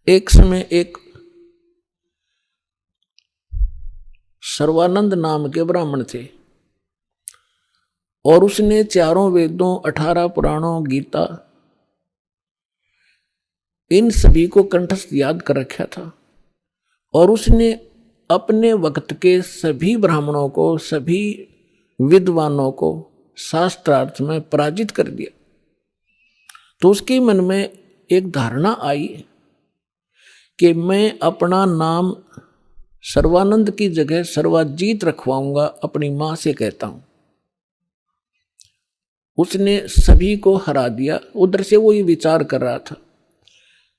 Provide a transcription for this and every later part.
एक समय एक सर्वानंद नाम के ब्राह्मण थे और उसने चारों वेदों, 18 पुराणों, गीता, इन सभी को कंठस्थ याद कर रखा था। और उसने अपने वक्त के सभी ब्राह्मणों को, सभी विद्वानों को शास्त्रार्थ में पराजित कर दिया। तो उसके मन में एक धारणा आई कि मैं अपना नाम सर्वानंद की जगह सर्वाजीत रखवाऊंगा, अपनी मां से कहता हूं। उसने सभी को हरा दिया। उधर से वो ये विचार कर रहा था।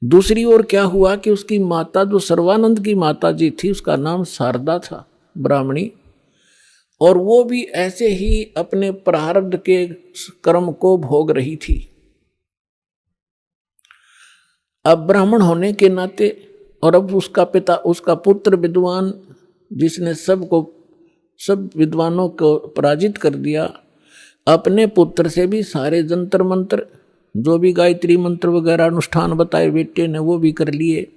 दूसरी ओर क्या हुआ कि उसकी माता, जो सर्वानंद की माता जी थी, उसका नाम शारदा था, ब्राह्मणी, और वो भी ऐसे ही अपने प्रारब्ध के कर्म को भोग रही थी। अब ब्राह्मण होने के नाते, और अब उसका पिता, उसका पुत्र विद्वान, जिसने सब विद्वानों को पराजित कर दिया, अपने पुत्र से भी सारे जंतर मंत्र, जो भी गायत्री मंत्र वगैरह अनुष्ठान बताए बेटे ने, वो भी कर लिए।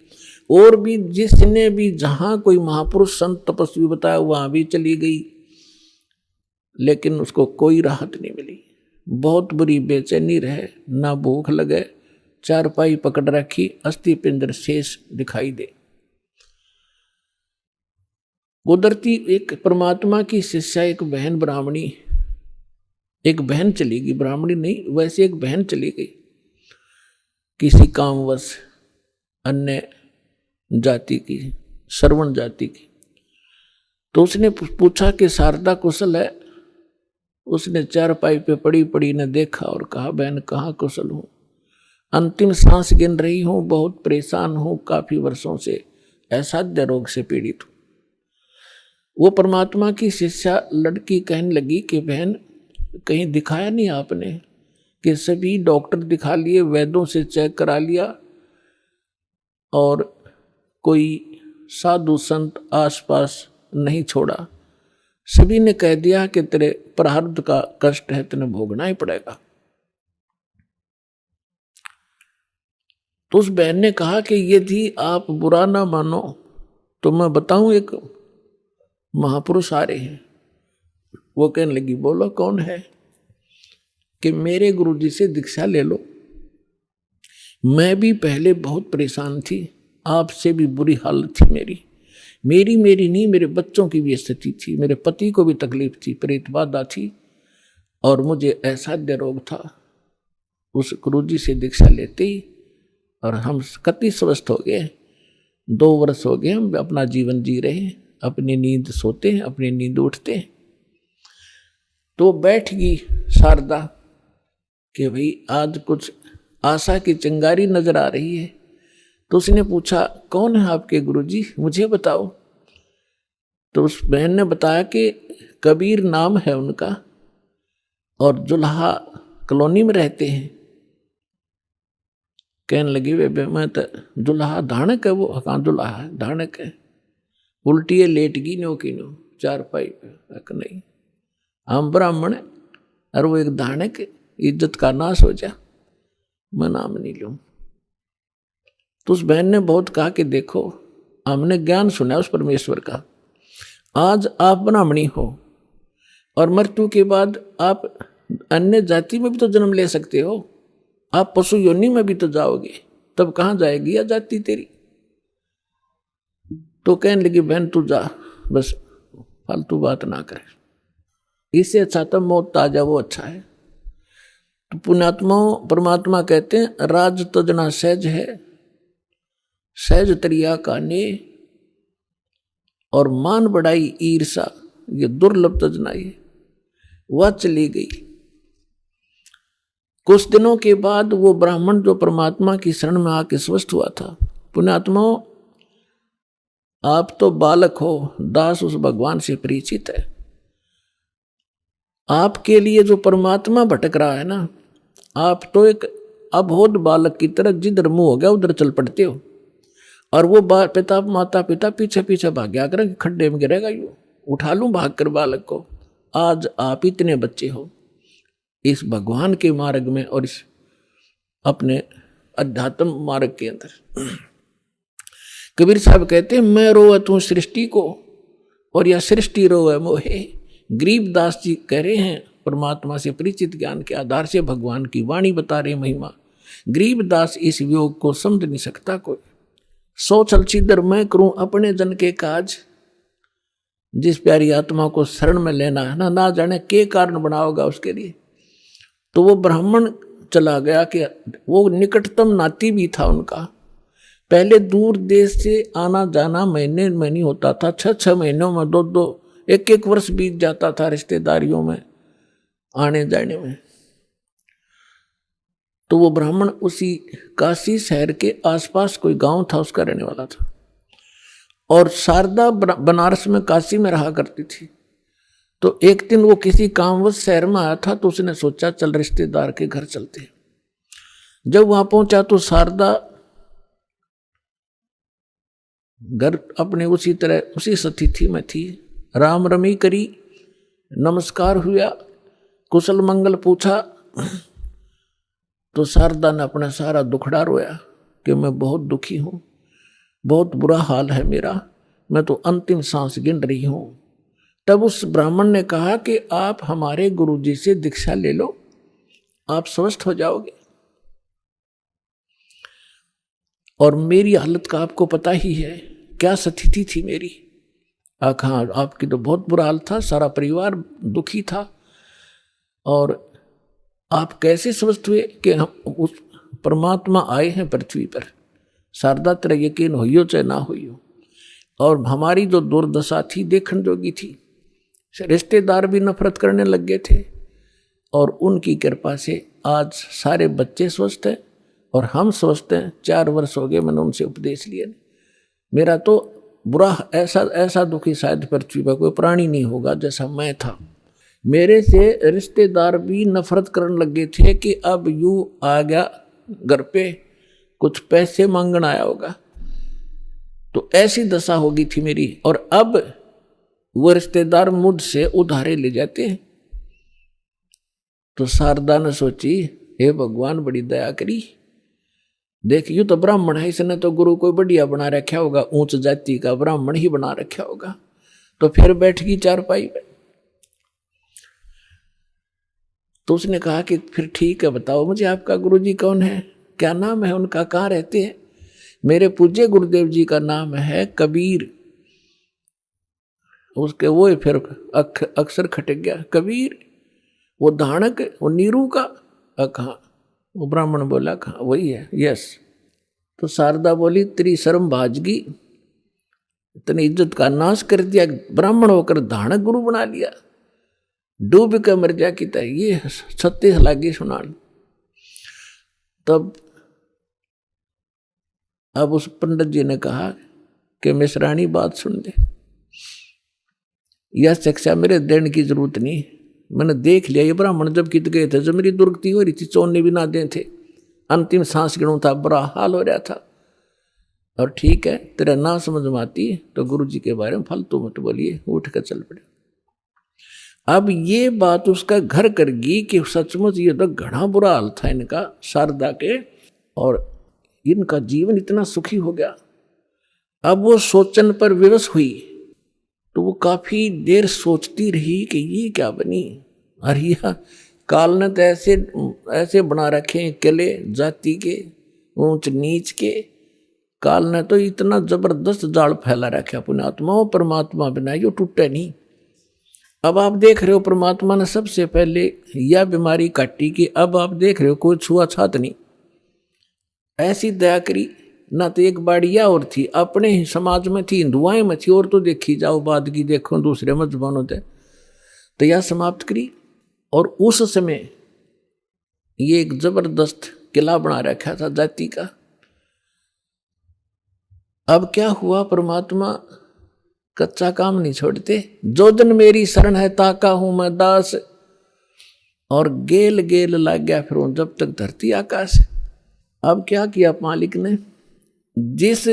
और भी जिसने भी जहां कोई महापुरुष संत तपस्वी बताया वहां भी चली गई, लेकिन उसको कोई राहत नहीं मिली। बहुत बुरी बेचैनी रहे, ना भूख लगे, चारपाई पकड़ रखी, अस्थि पिंजर शेष दिखाई दे। उधरती एक परमात्मा की शिष्या, एक बहन ब्राह्मणी, एक बहन चली गई, ब्राह्मणी नहीं, वैसे एक बहन चली गई किसी कामवश, अन्य जाति की, श्रवण जाति की। तो उसने पूछा कि शारदा कुशल है? उसने चारपाई पे पड़ी पड़ी ने देखा और कहा, बहन कहाँ कुशल हूँ, अंतिम सांस गिन रही हूँ, बहुत परेशान हूँ, काफी वर्षों से असाध्य रोग से पीड़ित हूँ। वो परमात्मा की शिष्या लड़की कहने लगी कि बहन कहीं दिखाया नहीं आपने? कि सभी डॉक्टर दिखा लिए, वैद्यों से चेक करा लिया, और कोई साधु संत आसपास नहीं छोड़ा। सभी ने कह दिया कि तेरे प्रारब्ध का कष्ट है, तेने भोगना ही पड़ेगा। तो उस बहन ने कहा कि यदि आप बुरा ना मानो तो मैं बताऊं, एक महापुरुष आ रहे हैं। वो कहने लगी, बोलो कौन है? कि मेरे गुरुजी से दीक्षा ले लो। मैं भी पहले बहुत परेशान थी, आपसे भी बुरी हालत थी मेरी नहीं, मेरे बच्चों की भी स्थिति थी, मेरे पति को भी तकलीफ थी, प्रेतबाधा थी, और मुझे असाध्य रोग था। उस गुरुजी से दीक्षा लेते ही, और हम कति स्वस्थ हो गए, 2 वर्ष हो गए हम अपना जीवन जी रहे हैं, अपनी नींद सोते हैं, अपनी नींद उठते हैं। तो बैठ गई शारदा कि भाई आज कुछ आशा की चिंगारी नजर आ रही है। तो उसने पूछा, कौन है आपके गुरुजी, मुझे बताओ। तो उस बहन ने बताया कि कबीर नाम है उनका, और जुल्हा कॉलोनी में रहते हैं। कहने लगी, वे मैं तो जुल्हा धाणक है, वो कहाँ जुल्हा है, धाणक है, उल्टी लेट गई नो की नो चारपाई पे। नहीं, हम ब्राह्मण है और वो एक धाणक, इज्जत का नाश हो जा, मैं नाम नहीं लूं। तो उस बहन ने बहुत कहा कि देखो, हमने ज्ञान सुना उस परमेश्वर का, आज आप ब्राह्मणी हो और मृत्यु के बाद आप अन्य जाति में भी तो जन्म ले सकते हो, आप पशु योनि में भी तो जाओगे, तब कहाँ जाएगी या जाति तेरी? तो कहने लगी, बहन तू जा, बस फालतू बात ना करे, इससे अच्छा तो मौत आ जा, वो अच्छा है। तो पुण्यात्माओं, परमात्मा कहते हैं, राज तजना सहज है, सहज तरिया का ने, और मान बढ़ाई ईर्षा, ये दुर्लभ तजनाई। वह चली गई। कुछ दिनों के बाद वो ब्राह्मण जो परमात्मा की शरण में आके स्वस्थ हुआ था। पुण्यात्माओं, आप तो बालक हो, दास उस भगवान से परिचित है। आपके लिए जो परमात्मा भटक रहा है ना, आप तो एक अबोध बालक की तरह जिधर मुंह हो गया उधर चल पड़ते हो, और वो माता पिता पीछे पीछे भाग्या कर खड्डे में गिरेगा, यू उठा लूं भाग कर बालक को। आज आप इतने बच्चे हो इस भगवान के मार्ग में और इस अपने अध्यात्म मार्ग के अंदर, कबीर साहब कहते हैं, मैं रोवे तू सृष्टि को और या सृष्टि रोवे मोहे। गरीबदास जी कह रहे हैं, परमात्मा से परिचित ज्ञान के आधार से भगवान की वाणी बता रहे महिमा। गरीबदास इस वियोग को समझ नहीं सकता कोई। सो चल छिदर मैं करूं अपने जन के काज। जिस प्यारी आत्मा को शरण में लेना है ना जाने के कारण बनाओगा उसके लिए। तो वो ब्राह्मण चला गया कि वो निकटतम नाती भी था उनका। पहले दूर देश से आना जाना महीने में नहीं होता था, 6-6 महीनों में 2-2 1-1 वर्ष बीत जाता था रिश्तेदारियों में आने जाने में। तो वो ब्राह्मण उसी काशी शहर के आसपास कोई गांव था उसका रहने वाला था। और शारदा बनारस में काशी में रहा करती थी। तो एक दिन वो किसी कामवश शहर में आया था, तो उसने सोचा चल रिश्तेदार के घर चलते। जब वहां पहुंचा तो शारदा घर अपने उसी तरह उसी स्थिति में थी। राम रमी करी, नमस्कार हुआ, कुशल मंगल पूछा। तो शारदा ने अपना सारा दुखड़ा रोया कि मैं बहुत दुखी हूं, बहुत बुरा हाल है मेरा, मैं तो अंतिम सांस गिन रही हूं। तब उस ब्राह्मण ने कहा कि आप हमारे गुरुजी से दीक्षा ले लो, आप स्वस्थ हो जाओगे। और मेरी हालत का आपको पता ही है, क्या स्थिति थी मेरी। हाँ, आपकी तो बहुत बुरा हाल था, सारा परिवार दुखी था। और आप कैसे स्वस्थ हुए कि हम उस परमात्मा आए हैं पृथ्वी पर। शारदा तेरा यकीन होइयो चाहे ना होइयो। और हमारी जो दुर्दशा थी देखने जोगी थी। रिश्तेदार भी नफरत करने लग गए थे। और उनकी कृपा से आज सारे बच्चे स्वस्थ हैं और हम स्वस्थ हैं। 4 वर्ष हो गए मैंने उनसे उपदेश लिए। मेरा तो बुरा ऐसा दुखी शायद पृथ्वी पर कोई प्राणी नहीं होगा जैसा मैं था। मेरे से रिश्तेदार भी नफरत करने लगे थे कि अब यूं आ गया घर पे, कुछ पैसे मांगने आया होगा। तो ऐसी दशा होगी थी मेरी। और अब वो रिश्तेदार मुझसे उधारे ले जाते हैं। तो शारदा ने सोची, हे भगवान बड़ी दया करी, देख यूं तो ब्राह्मण है, इसने तो गुरु कोई बढ़िया बना रखा होगा, ऊंच जाति का ब्राह्मण ही बना रखा होगा। तो फिर बैठ गई चारपाई पे। तो उसने कहा कि फिर ठीक है, बताओ मुझे आपका गुरुजी कौन है, क्या नाम है उनका, कहाँ रहते हैं। मेरे पूज्य गुरुदेव जी का नाम है कबीर। उसके वो फिर अक्सर खटक गया, कबीर वो धानक वो नीरू का। कहाँ? वो ब्राह्मण बोला कहाँ, वही है, यस। तो शारदा बोली, तेरी शर्म भाजगी, इतनी इज्जत का नाश कर दिया, ब्राह्मण होकर धानक गुरु बना लिया, डूब के मर जा की तरह। ये 36 लागी सुनान। तब अब उस पंडित जी ने कहा कि मिश्राणी बात सुन ले, यह शिक्षा मेरे देने की जरूरत नहीं, मैंने देख लिया। ये ब्राह्मण जब कित गए थे, जब मेरी दुर्गति हो रही थी, चोने भी ना दे थे, अंतिम सांस गिनू था, बुरा हाल हो रहा था। और ठीक है, तेरा ना समझ में आती तो गुरु जी के बारे में फालतू मत बोलिए, उठ कर चल पड़े। अब ये बात उसका घर कर गई कि सचमुच ये तो घना बुरा हाल था इनका, शारदा के, और इनका जीवन इतना सुखी हो गया। अब वो सोचन पर विवश हुई। तो वो काफी देर सोचती रही कि ये क्या बनी। अरे काल ने तो ऐसे बना रखे हैं किले जाति के, ऊंच नीच के। काल ने तो इतना जबरदस्त जाल फैला रखा पुण्यात्मा, परमात्मा बनाई जो टूटे नहीं। अब आप देख रहे हो परमात्मा ने सबसे पहले यह बीमारी काटी कि अब आप देख रहे हो कोई छुआछात नहीं, ऐसी दया करी। ना तो एक बाड़िया और थी, अपने ही समाज में थी, हिंदुआएं में थी, और तो देखी जाओ बाद की देखो दूसरे मजहबों थे, तो यह समाप्त करी। और उस समय ये एक जबरदस्त किला बना रखा था जाति का। अब क्या हुआ, परमात्मा कच्चा काम नहीं छोड़ते। जो दिन मेरी शरण है ताका हूं मैं दास, और गेल गेल लग गया फिर जब तक धरती आकाश। अब क्या किया मालिक ने, जिस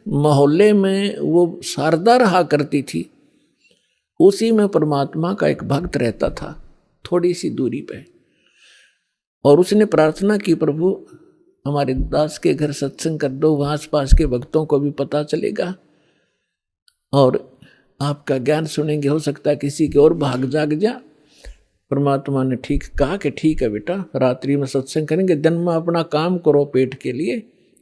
मोहल्ले में वो शारदा रहा करती थी उसी में परमात्मा का एक भक्त रहता था, थोड़ी सी दूरी पे। और उसने प्रार्थना की, प्रभु हमारे दास के घर सत्संग कर दो, वहां आस पास के भक्तों को भी पता चलेगा और आपका ज्ञान सुनेंगे, हो सकता है किसी के और भाग जाग जा। परमात्मा ने ठीक कहा कि ठीक है बेटा, रात्रि में सत्संग करेंगे, दिन में अपना काम करो पेट के लिए,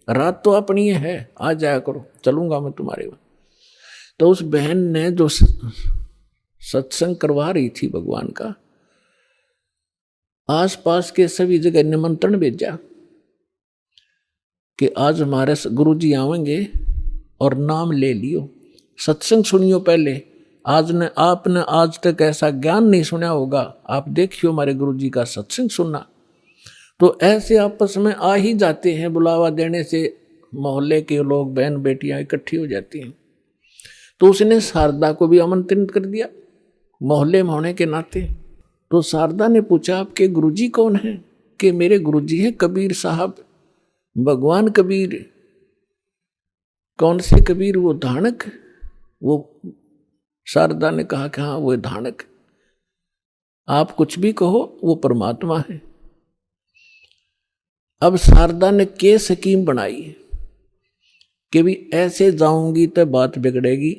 रात तो अपनी है, आ जाया करो, चलूंगा मैं तुम्हारे वहां। तो उस बहन ने जो सत्संग करवा रही थी भगवान का, आसपास के सभी जगह निमंत्रण भेजा कि आज हमारे गुरुजी आवेंगे और नाम ले लियो, सत्संग सुनियो पहले। आपने आज तक ऐसा ज्ञान नहीं सुना होगा, आप देखियो हमारे गुरुजी का सत्संग सुनना। तो ऐसे आपस में आ ही जाते हैं, बुलावा देने से मोहल्ले के लोग, बहन बेटियां इकट्ठी हो जाती हैं। तो उसने शारदा को भी आमंत्रित कर दिया मोहल्ले में होने के नाते। तो शारदा ने पूछा आपके गुरुजी कौन हैं? कि मेरे गुरुजी हैं कबीर साहब, भगवान कबीर। कौन से कबीर? वो धानक। वो शारदा ने कहा कि हाँ वो धानक। आप कुछ भी कहो, वो परमात्मा है। अब शारदा ने के स्कीम बनाई कि भी ऐसे जाऊंगी तो बात बिगड़ेगी,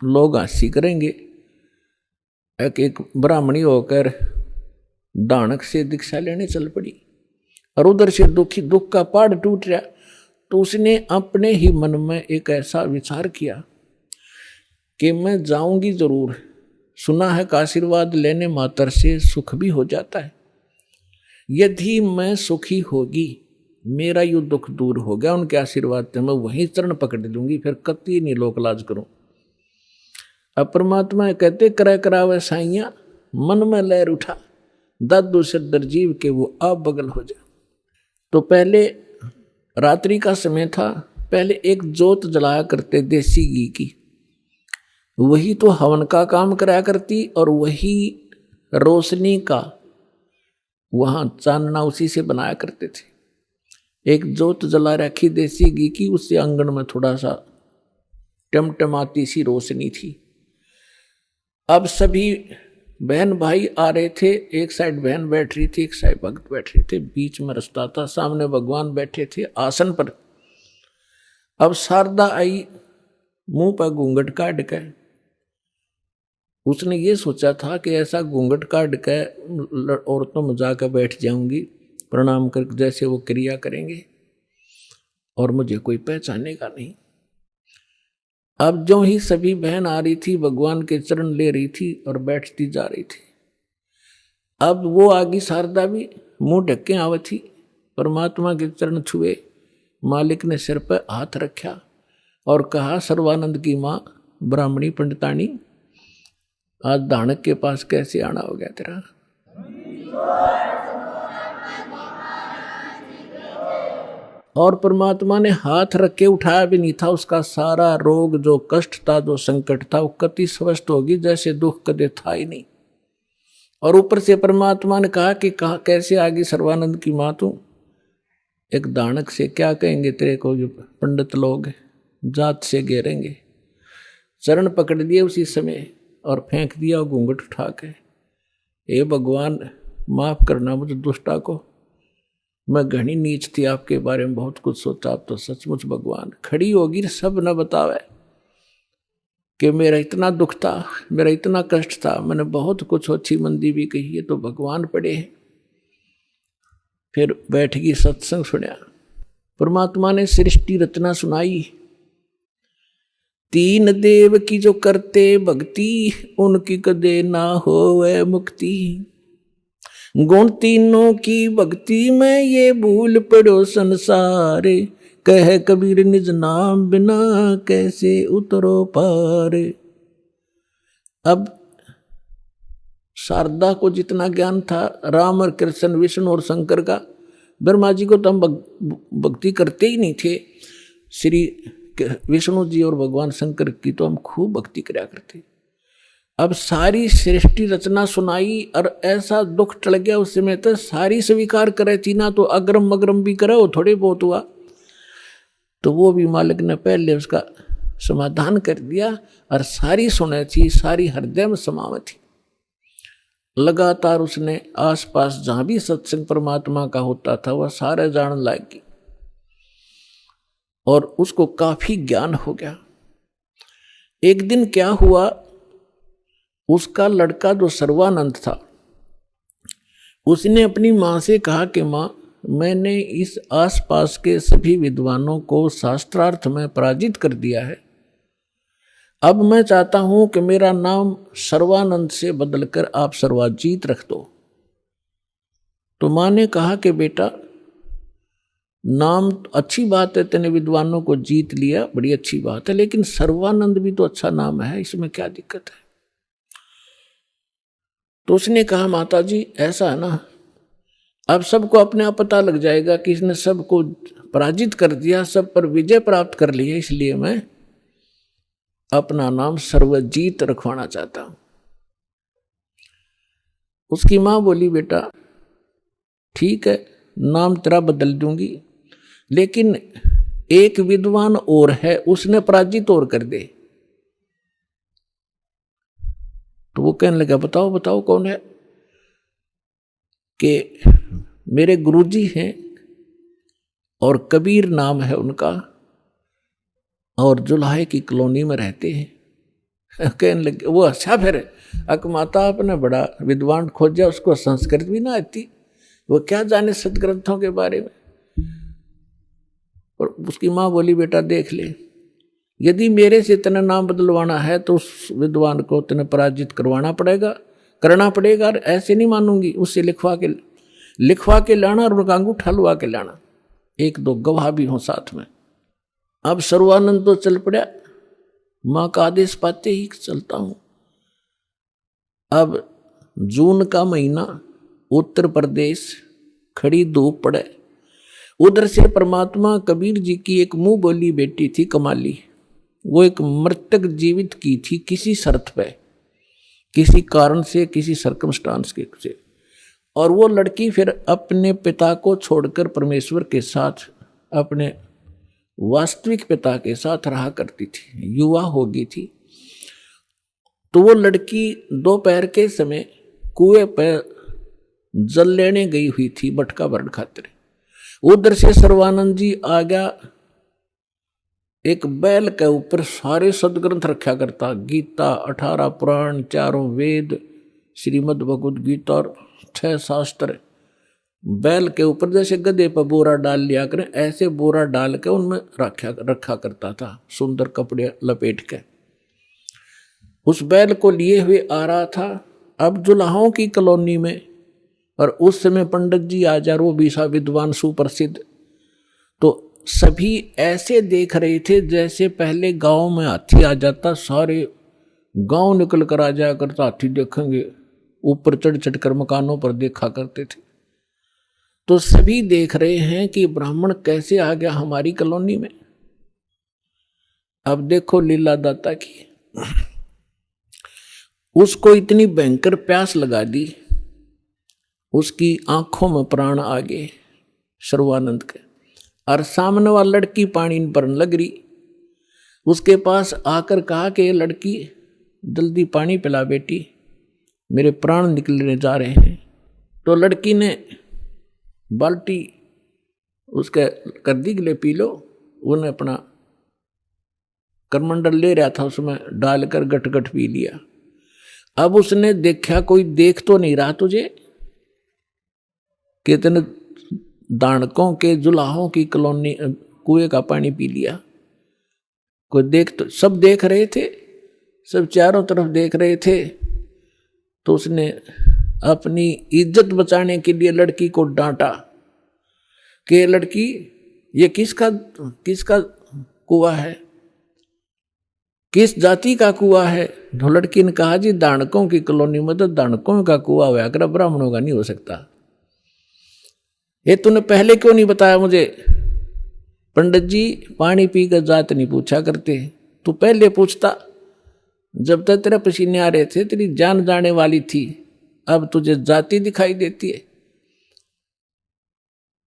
लोग हंसी करेंगे। एक ब्राह्मणी होकर दानक से दीक्षा लेने चल पड़ी और उधर से दुख का पहाड़ टूट रहा। तो उसने अपने ही मन में एक ऐसा विचार किया कि मैं जाऊंगी जरूर, सुना है का आशीर्वाद लेने मात्र से सुख भी हो जाता है। यदि मैं सुखी होगी, मेरा यू दुख दूर हो गया उनके आशीर्वाद से, मैं वहीं चरण पकड़ लूंगी, फिर कति नहीं लोक लाज करूं। अब परमात्मा कहते करे करावे साइया, मन में लहर उठा, दादू से दरजीव के वो आप बगल हो जा। तो पहले रात्रि का समय था, पहले एक जोत जलाया करते देसी घी की, वही तो हवन का काम कराया करती और वही रोशनी का वहां चानना उसी से बनाया करते थे। एक जोत जला रखी देसी घी की, उससे आंगन में थोड़ा सा टमटमाती सी रोशनी थी। अब सभी बहन भाई आ रहे थे, एक साइड बहन बैठ रही थी, एक साइड भक्त बैठ रहे थे, बीच में रास्ता था, सामने भगवान बैठे थे आसन पर। अब शारदा आई, मुंह पर घूंघट काट के। उसने ये सोचा था कि ऐसा घूंघट काट के औरतों में जाकर बैठ जाऊंगी, प्रणाम कर जैसे वो क्रिया करेंगे और मुझे कोई पहचानेगा नहीं। अब जो ही सभी बहन आ रही थी, भगवान के चरण ले रही थी और बैठती जा रही थी। अब वो आगी शारदा भी मुंह ढके आवत थी, परमात्मा के चरण छुए, मालिक ने सिर पर हाथ रखा और कहा, सर्वानंद की माँ ब्राह्मणी पंडितानी, आज दानक के पास कैसे आना हो गया तेरा? और परमात्मा ने हाथ रख के उठाया भी नहीं था, उसका सारा रोग, जो कष्ट था, जो संकट था, वो कति स्वस्थ होगी जैसे दुख कदे था ही नहीं। और ऊपर से परमात्मा ने कहा कि कैसे आगे सर्वानंद की माँ तू, एक दानक से क्या कहेंगे तेरे को, जो पंडित लोग जात से घेरेंगे। चरण पकड़ दिए उसी समय और फेंक दिया घूंघट उठा के। हे भगवान माफ करना मुझे दुष्टा को, मैं घनी नीच थी, आपके बारे में बहुत कुछ सोचा, आप तो सचमुच भगवान। खड़ी होगी सब न बतावे कि मेरा इतना दुख था, मेरा इतना कष्ट था, मैंने बहुत कुछ अच्छी मंदी भी कही है, तो भगवान पड़े हैं। फिर बैठ गई, सत्संग सुना, परमात्मा ने सृष्टि रचना सुनाई। तीन देव की जो करते भक्ति, उनकी कदे ना होवे मुक्ति। गुण तीनों की भक्ति में ये भूल पड़ो संसार, कह कबीर निज नाम बिना कैसे उतरो पार। अब शारदा को जितना ज्ञान था राम और कृष्ण, विष्णु और शंकर का, ब्रह्मा जी को तो हम भक्ति करते ही नहीं थे, श्री विष्णु जी और भगवान शंकर की तो हम खूब भक्ति कराया करते। अब सारी सृष्टि रचना सुनाई और ऐसा दुख टल गया उस समय, तो सारी स्वीकार करे थी ना, तो अग्रम मग्रम भी करे, वो थोड़े बहुत हुआ, तो वो भी मालिक ने पहले उसका समाधान कर दिया और सारी सुने थी, सारी हृदय में समावे थी। लगातार उसने आसपास जहां भी सत्संग परमात्मा का होता था वह सारे जान लगी और उसको काफी ज्ञान हो गया। एक दिन क्या हुआ, उसका लड़का जो सर्वानंद था उसने अपनी मां से कहा कि मां, मैंने इस आसपास के सभी विद्वानों को शास्त्रार्थ में पराजित कर दिया है, अब मैं चाहता हूं कि मेरा नाम सर्वानंद से बदलकर आप सर्वाजीत रख दो। तो मां ने कहा कि बेटा, नाम अच्छी बात है, तेने विद्वानों को जीत लिया, बड़ी अच्छी बात है, लेकिन सर्वानंद भी तो अच्छा नाम है, इसमें क्या दिक्कत है। तो उसने कहा माता जी ऐसा है ना, अब सबको अपने आप पता लग जाएगा कि इसने सबको पराजित कर दिया, सब पर विजय प्राप्त कर लिया, इसलिए मैं अपना नाम सर्वजीत रखवाना चाहता हूं। उसकी मां बोली बेटा ठीक है, नाम तेरा बदल दूंगी, लेकिन एक विद्वान और है, उसने पराजित और कर दे। तो वो कहने लगा बताओ बताओ कौन है। कि मेरे गुरुजी हैं और कबीर नाम है उनका, और जुलाहे की कॉलोनी में रहते हैं। कहने लगे वो अच्छा, फिर अकमाता आपने बड़ा विद्वान खोजा, उसको संस्कृत भी ना आती, वो क्या जाने सदग्रंथों के बारे में। और उसकी माँ बोली बेटा देख ले, यदि मेरे से तेना नाम बदलवाना है तो उस विद्वान को तेने पराजित करवाना पड़ेगा, करना पड़ेगा, ऐसे नहीं मानूंगी। उससे लिखवा के लाना और उनका अंगूठा लुआ के लाना, एक दो गवाह भी हों साथ में। अब सर्वानंद तो चल पड़ा, मां का आदेश पाते ही चलता हूं। अब जून का महीना, उत्तर प्रदेश, खड़ी धूप पड़े, उधर से परमात्मा कबीर जी की एक मुंह बोली बेटी थी कमाली, वो एक मृतक जीवित की थी किसी शर्त पे, किसी कारण से, किसी सर्कमस्टांस के से। और वो लड़की फिर अपने पिता को छोड़कर परमेश्वर के साथ, अपने वास्तविक पिता के साथ रहा करती थी, युवा हो गई थी। तो वो लड़की दोपहर के समय कुएं पर जल लेने गई हुई थी बटका भरण खातिर। उधर से सर्वानंद जी आ गया, एक बैल के ऊपर सारे सदग्रंथ रखा करता, गीता, 18 पुराण, 4 वेद, श्रीमद् भगवद गीता और 6 शास्त्र। बैल के ऊपर जैसे गधे पर बोरा डाल लिया करें, ऐसे बोरा डाल के उनमें रखा करता था, सुंदर कपड़े लपेट के। उस बैल को लिए हुए आ रहा था। अब जुलाहों की कॉलोनी में, और उस समय पंडित जी आचार्य, वो भी सा विद्वान सुप्रसिद्ध, तो सभी ऐसे देख रहे थे जैसे पहले गांव में हाथी आ जाता, सारे गांव निकल कर आ जाया करता, हाथी देखेंगे, ऊपर चढ़ चढ़ कर मकानों पर देखा करते थे। तो सभी देख रहे हैं कि ब्राह्मण कैसे आ गया हमारी कॉलोनी में। अब देखो लीला दाता की, उसको इतनी भयंकर प्यास लगा दी, उसकी आंखों में प्राण आ गए सर्वानंद के, और सामने वाली लड़की पानी भरने लग रही। उसके पास आकर कहा कि ये लड़की जल्दी पानी पिला बेटी, मेरे प्राण निकलने जा रहे हैं। तो लड़की ने बाल्टी उसके कर दी, ले पी लो। उन्हें अपना करमंडल ले रहा था, उसमें डालकर गट गट पी लिया। अब उसने देखा कोई देख तो नहीं रहा तुझे, कितने दानकों के जुलाहों की कॉलोनी कुएं का पानी पी लिया। कोई देख तो, सब देख रहे थे, सब चारों तरफ देख रहे थे। तो उसने अपनी इज्जत बचाने के लिए लड़की को डांटा कि लड़की ये किसका कुआं है, किस जाति का कुआं है। तो लड़की ने कहा जी दानकों की कॉलोनी में तो दानकों का कुआं हुआ कर, ब्राह्मणों का नहीं हो सकता। ये तूने पहले क्यों नहीं बताया मुझे? पंडित जी पानी पी कर जात नहीं पूछा करते, तू पहले पूछता। जब तक तेरे पसीने आ रहे थे तेरी जान जाने वाली थी, अब तुझे जाति दिखाई देती है।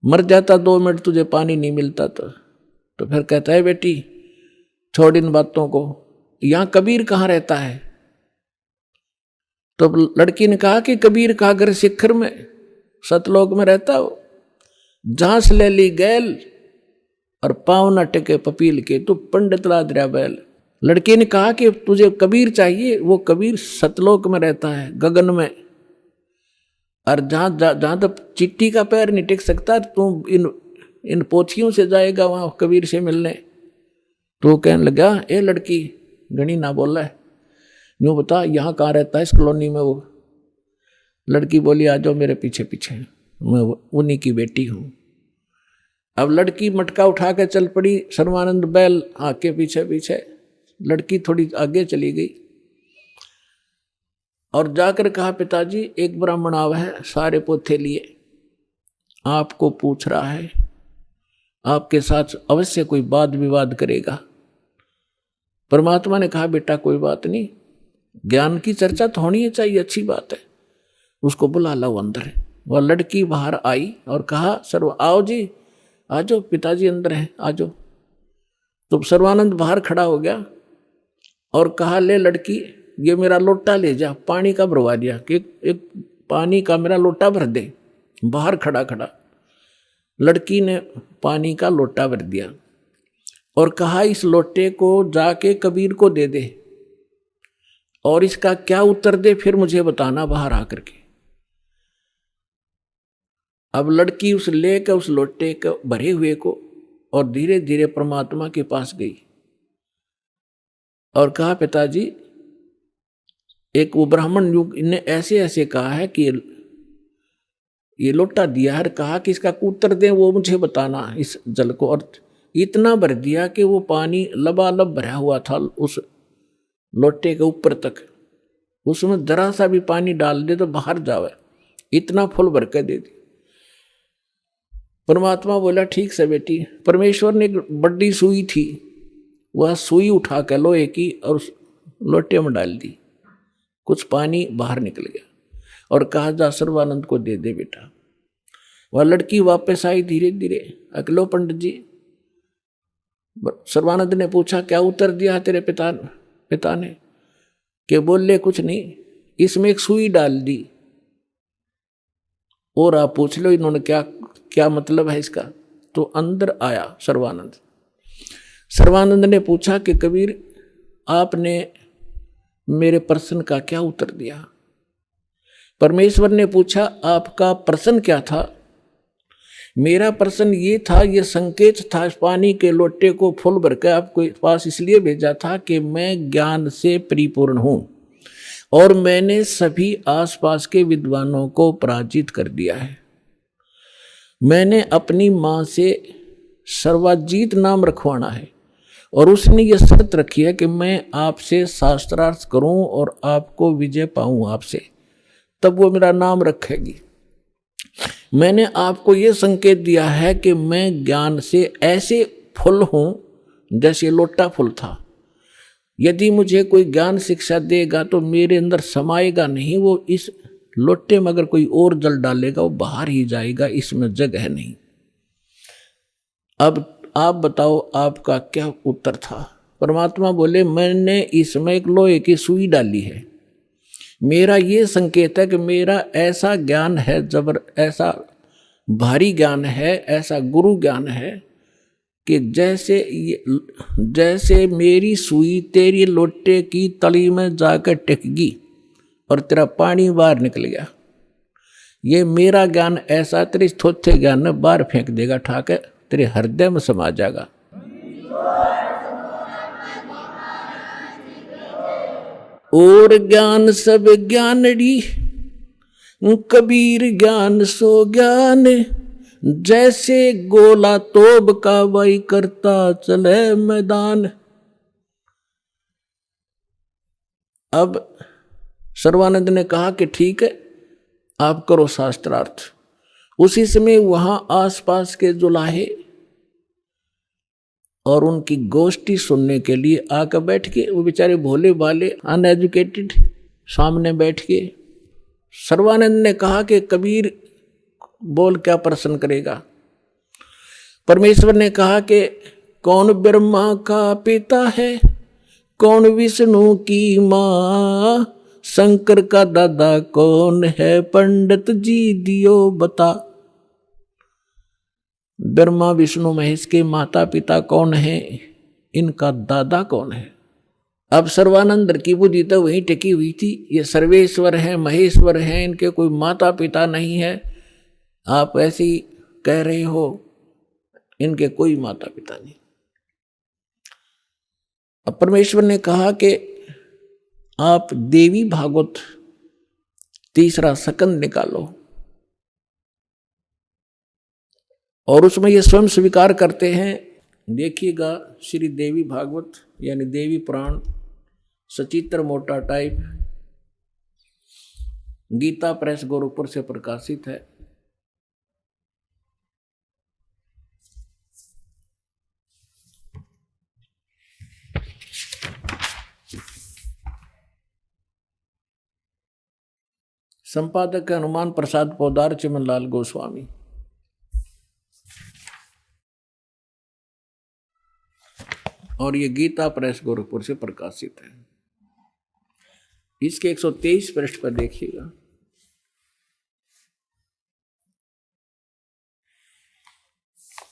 मर जाता 2 मिनट तुझे पानी नहीं मिलता तो फिर कहता है बेटी छोड़ इन बातों को, यहां कबीर कहाँ रहता है? तो लड़की ने कहा कि कबीर का घर शिखर में सतलोक में रहता हो, झांस ले ली गैल और पाँव न टेके पपील के, तो पंडित ला दरिया बैल। लड़की ने कहा कि तुझे कबीर चाहिए, वो कबीर सतलोक में रहता है, गगन में, और जहां तक चिट्टी का पैर नहीं टिक सकता, तू इन पोथियों से जाएगा वहां कबीर से मिलने। तो कहने लगा, ए लड़की गणी ना बोला है, यूँ बता यहाँ कहाँ रहता है इस कॉलोनी में वो। लड़की बोली, आ जाओ मेरे पीछे पीछे, मैं उन्हीं की बेटी हूँ। अब लड़की मटका उठा के चल पड़ी, सर्वानंद बैल आके पीछे पीछे। लड़की थोड़ी आगे चली गई और जाकर कहा, पिताजी एक ब्राह्मण आवा है, सारे पोथे लिए, आपको पूछ रहा है, आपके साथ अवश्य कोई वाद विवाद करेगा। परमात्मा ने कहा, बेटा कोई बात नहीं, ज्ञान की चर्चा तो होनी चाहिए, अच्छी बात है, उसको बुला लो अंदर। वह लड़की बाहर आई और कहा, सर्व आओ जी, आ जाओ, पिताजी अंदर हैं, आ जाओ। तो सर्वानंद बाहर खड़ा हो गया और कहा, ले लड़की ये मेरा लोटा ले जा, पानी का भरवा दिया कि एक पानी का मेरा लोटा भर दे। बाहर खड़ा खड़ा लड़की ने पानी का लोटा भर दिया और कहा, इस लोटे को जाके कबीर को दे दे और इसका क्या उत्तर दे फिर मुझे बताना बाहर आकर के। अब लड़की उस लेकर उस लोटे को भरे हुए को और धीरे धीरे परमात्मा के पास गई और कहा, पिताजी एक वो ब्राह्मण युग ने ऐसे ऐसे कहा है कि ये लोटा दिया है, कहा कि इसका उत्तर दें, वो मुझे बताना इस जल को। और इतना भर दिया कि वो पानी लबालब भरा हुआ था उस लोटे के ऊपर तक, उसमें जरा सा भी पानी डाल दे तो बाहर जावे, इतना फुल भर के दे दी। परमात्मा बोला, ठीक से बेटी। परमेश्वर ने एक बड़ी सुई थी, वह सुई उठा कर लोहे की और उस लोटे में डाल दी, कुछ पानी बाहर निकल गया और कहा, जा सर्वानंद को दे दे बेटा। वह लड़की वापस आई धीरे धीरे। अकलो पंडित जी, सर्वानंद ने पूछा, क्या उत्तर दिया तेरे पिता ने? कि बोले कुछ नहीं, इसमें एक सुई डाल दी और आप पूछ लो इन्होंने क्या मतलब है इसका। तो अंदर आया सर्वानंद। सर्वानंद ने पूछा कि कबीर आपने मेरे प्रश्न का क्या उत्तर दिया? परमेश्वर ने पूछा, आपका प्रश्न क्या था? मेरा प्रश्न ये था, ये संकेत था, पानी के लोटे को फुल भर के आपके पास इसलिए भेजा था कि मैं ज्ञान से परिपूर्ण हूँ और मैंने सभी आसपास के विद्वानों को पराजित कर दिया है। मैंने अपनी माँ से सर्वाजीत नाम रखवाना है और उसने ये शर्त रखी है कि मैं आपसे शास्त्रार्थ करूं और आपको विजय पाऊं आपसे, तब वो मेरा नाम रखेगी। मैंने आपको ये संकेत दिया है कि मैं ज्ञान से ऐसे फुल हूं जैसे लोटा फुल था। यदि मुझे कोई ज्ञान शिक्षा देगा तो मेरे अंदर समाएगा नहीं, वो इस लोटे में अगर कोई और जल डालेगा वो बाहर ही जाएगा, इसमें जगह नहीं। अब आप बताओ आपका क्या उत्तर था? परमात्मा बोले, मैंने इसमें एक लोहे की सुई डाली है। मेरा ये संकेत है कि मेरा ऐसा ज्ञान है, ऐसा भारी ज्ञान है, ऐसा गुरु ज्ञान है कि जैसे मेरी सुई तेरी लोटे की तली में जाकर टिकेगी और तेरा पानी बाहर निकल गया। ये मेरा ज्ञान ऐसा तेरे थोथे ज्ञान में बाहर फेंक देगा, ठाके तेरे हृदय में समा जाएगा। और ज्ञान सब ज्ञानड़ी, कबीर ज्ञान सो ज्ञान, जैसे गोला तोब का वही करता चले मैदान। अब सर्वानंद ने कहा कि ठीक है, आप करो शास्त्रार्थ। उसी समय वहां आसपास के जुलाहे और उनकी गोष्ठी सुनने के लिए आकर बैठ के, वो बेचारे भोले भाले अनएजुकेटेड सामने बैठ के सर्वानंद ने कहा कि कबीर बोल क्या प्रश्न करेगा? परमेश्वर ने कहा कि कौन ब्रह्मा का पिता है, कौन विष्णु की माँ, शंकर का दादा कौन है, पंडित जी दियो बता। ब्रह्मा विष्णु महेश के माता पिता कौन है, इनका दादा कौन है। अब सर्वानंद की बुद्धि तो वहीं टिकी हुई थी, ये सर्वेश्वर है महेश्वर है, इनके कोई माता पिता नहीं है। आप ऐसे ही कह रहे हो, इनके कोई माता पिता नहीं। अब परमेश्वर ने कहा कि आप देवी भागवत तीसरा स्कंद निकालो, और उसमें ये स्वयं स्वीकार करते हैं। देखिएगा श्री देवी भागवत यानी देवी पुराण सचित्र मोटा टाइप, गीता प्रेस गोरखपुर से प्रकाशित है। संपादक है हनुमान प्रसाद पोदार, चिमनलाल गोस्वामी। और ये गीता प्रेस गोरखपुर से प्रकाशित है। इसके 123 पृष्ठ पर देखिएगा।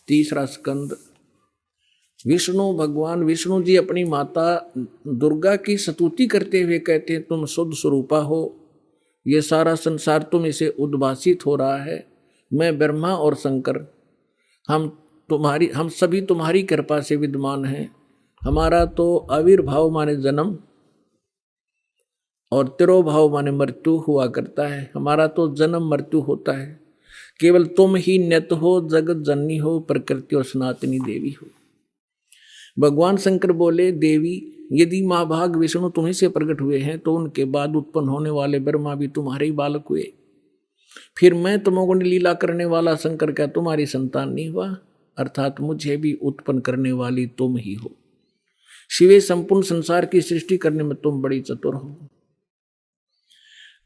तीसरा स्कंद। विष्णु भगवान विष्णु जी अपनी माता दुर्गा की स्तुति करते हुए कहते हैं, तुम शुद्ध स्वरूपा हो, ये सारा संसार तुम इसे उद्भासित हो रहा है। मैं ब्रह्मा और शंकर हम सभी तुम्हारी कृपा से विद्यमान हैं। हमारा तो आविर्भाव माने जन्म और तिरोभाव माने मृत्यु हुआ करता है। हमारा तो जन्म मृत्यु होता है, केवल तुम ही नित्य हो, जगत जननी हो, प्रकृति और सनातनी देवी हो। भगवान शंकर बोले, देवी यदि महाभाग विष्णु तुम्हीं से प्रकट हुए हैं तो उनके बाद उत्पन्न होने वाले ब्रह्मा भी तुम्हारे ही बालक हुए। फिर मैं तमोगुण लीला करने वाला शंकर क्या तुम्हारी संतान नहीं हुआ? अर्थात मुझे भी उत्पन्न करने वाली तुम ही हो। शिवे संपूर्ण संसार की सृष्टि करने में तुम बड़ी चतुर हो।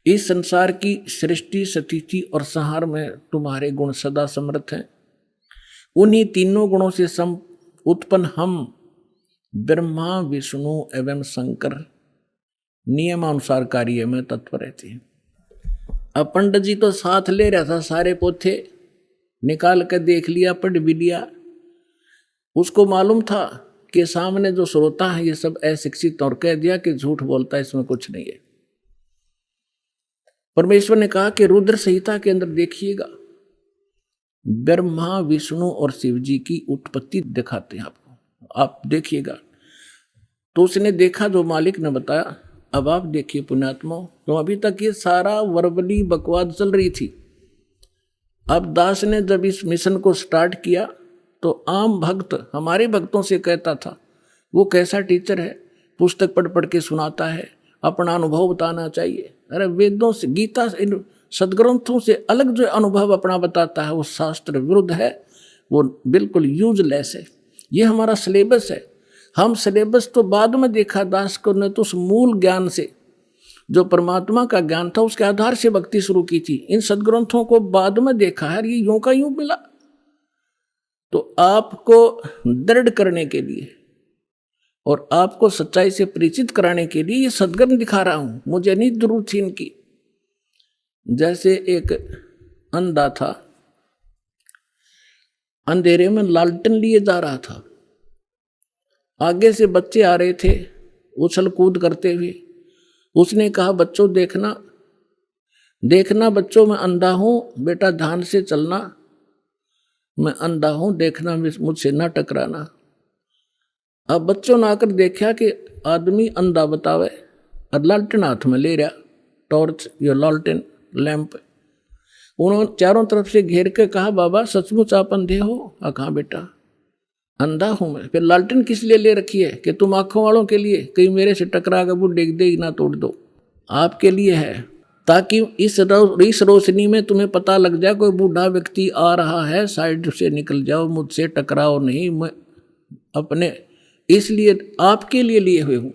इस संसार की सृष्टि स्थिति और संहार में तुम्हारे गुण सदा समर्थ हैं। उन्हीं तीनों गुणों से उत्पन्न हम ब्रह्मा विष्णु एवं शंकर नियमानुसार कार्य में तत्पर रहते हैं। अब पंडित जी तो साथ ले रहा था, सारे पोथे निकाल कर देख लिया, पढ़ भी लिया। उसको मालूम था कि सामने जो श्रोता है ये सब अशिक्षित, और कह दिया कि झूठ बोलता है, इसमें कुछ नहीं है। परमेश्वर ने कहा कि रुद्र संहिता के अंदर देखिएगा, ब्रह्मा विष्णु और शिव जी की उत्पत्ति दिखाते हैं आपको, आप देखिएगा। तो उसने देखा जो मालिक ने बताया। अब आप देखिए पुण्यात्मा, तो अभी तक ये सारा वर्बली बकवाद चल रही थी। अब दास ने जब इस मिशन को स्टार्ट किया तो आम भक्त हमारे भक्तों से कहता था, वो कैसा टीचर है, पुस्तक पढ़ पढ़ के सुनाता है, अपना अनुभव बताना चाहिए। अरे वेदों से, गीता से, इन सदग्रंथों से अलग जो अनुभव अपना बताता है वो शास्त्र विरुद्ध है, वो बिल्कुल यूजलेस है। ये हमारा सिलेबस है। हम सिलेबस तो बाद में देखा दास को ने, तो उस मूल ज्ञान से जो परमात्मा का ज्ञान था उसके आधार से भक्ति शुरू की थी। इन सदग्रंथों को बाद में देखा है, ये यूं का यूं मिला। तो आपको दृढ़ करने के लिए और आपको सच्चाई से परिचित कराने के लिए ये सदग्रंथ दिखा रहा हूं। मुझे नहीं जरूरत थी इनकी। जैसे एक अंधा था, अंधेरे में लालटेन लिए जा रहा था, आगे से बच्चे आ रहे थे उछल कूद करते हुए। उसने कहा, बच्चों देखना देखना बच्चों, मैं अंधा हूं, बेटा ध्यान से चलना, मैं अंधा हूं, देखना मुझसे ना टकराना। अब बच्चों ने आकर देखा कि आदमी अंधा बतावे और लालटेन हाथ में ले रहा, टॉर्च या लालटेन लैंप। उन्होंने चारों तरफ से घेर के कहा, बाबा सचमुच आप अंधे हो? कहा बेटा अंधा हूं मैं। फिर लालटेन किस लिए ले रखी है? कि तुम आंखों वालों के लिए, कहीं मेरे से टकरा कर वो डेग दे ना तोड़ दो। आपके लिए है, ताकि इस रोशनी में तुम्हें पता लग जाए कोई बूढ़ा व्यक्ति आ रहा है, साइड से निकल जाओ, मुझसे टकराओ नहीं, मैं अपने इसलिए आपके लिए हुए हूँ।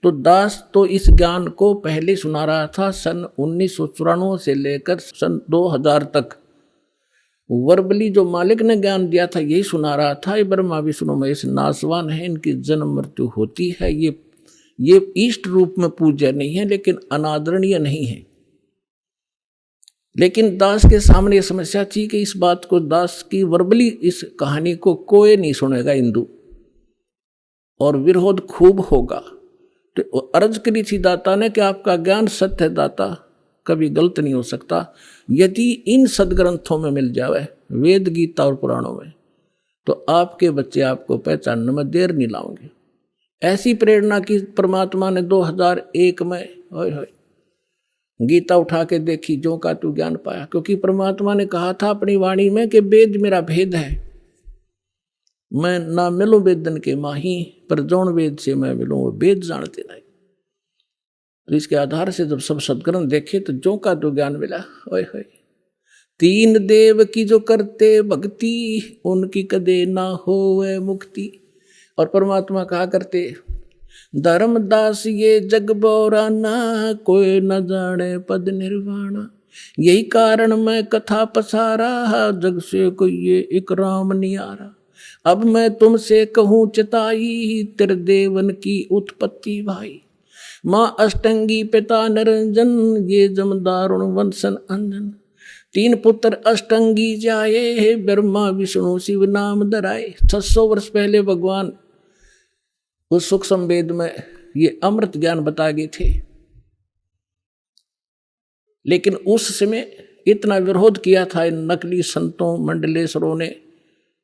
तो दास तो इस ज्ञान को पहले सुना रहा था, सन 1994 से लेकर सन 2000 तक वर्बली जो मालिक ने ज्ञान दिया था यही सुना रहा था। ये ब्रह्मा विष्णु महेश नासवान है, इनकी जन्म मृत्यु होती है, ये ये इष्ट रूप में पूज्य नहीं है, लेकिन अनादरणीय नहीं है। लेकिन दास के सामने यह समस्या थी कि इस बात को, दास की वर्बली इस कहानी को कोई नहीं सुनेगा हिंदू, और विरोध खूब होगा। तो अर्ज करी थी दाता ने कि आपका ज्ञान सत्य है दाता, कभी गलत नहीं हो सकता। यदि इन सदग्रंथों में मिल जावे, वेद गीता और पुराणों में, तो आपके बच्चे आपको पहचानने में देर नहीं लाओगे। ऐसी प्रेरणा की परमात्मा ने 2001 में ओए गीता उठा के देखी, जो का तू ज्ञान पाया। क्योंकि परमात्मा ने कहा था अपनी वाणी में कि वेद मेरा भेद है, मैं ना मिलूं वेदन के माही, पर जौन वेद से मैं मिलूं वो वेद जानते नहीं। तो इसके आधार से जब सब सदग्रंथ देखे तो जो का तो ज्ञान मिला। ओए होए, तीन देव की जो करते भक्ति, उनकी कदे ना होवे मुक्ति। और परमात्मा कहा करते, धर्मदास ये जग बोराना, कोई न जाने पद निर्वाणा। यही कारण मैं कथा पसारा, जग से कोई ये एक राम नियारा। अब मैं तुमसे कहूँ चिताई, तेरे देवन की उत्पत्ति भाई। माँ अष्टंगी पिता निरंजन, ये जमदारुण वंशन अंजन। तीन पुत्र अष्टंगी जाए, ब्रह्मा विष्णु शिव नाम धराए। 600 वर्ष पहले भगवान उस सुख संवेद में ये अमृत ज्ञान बता गए थे। लेकिन उस समय इतना विरोध किया था इन नकली संतों मंडलेश्वरों ने,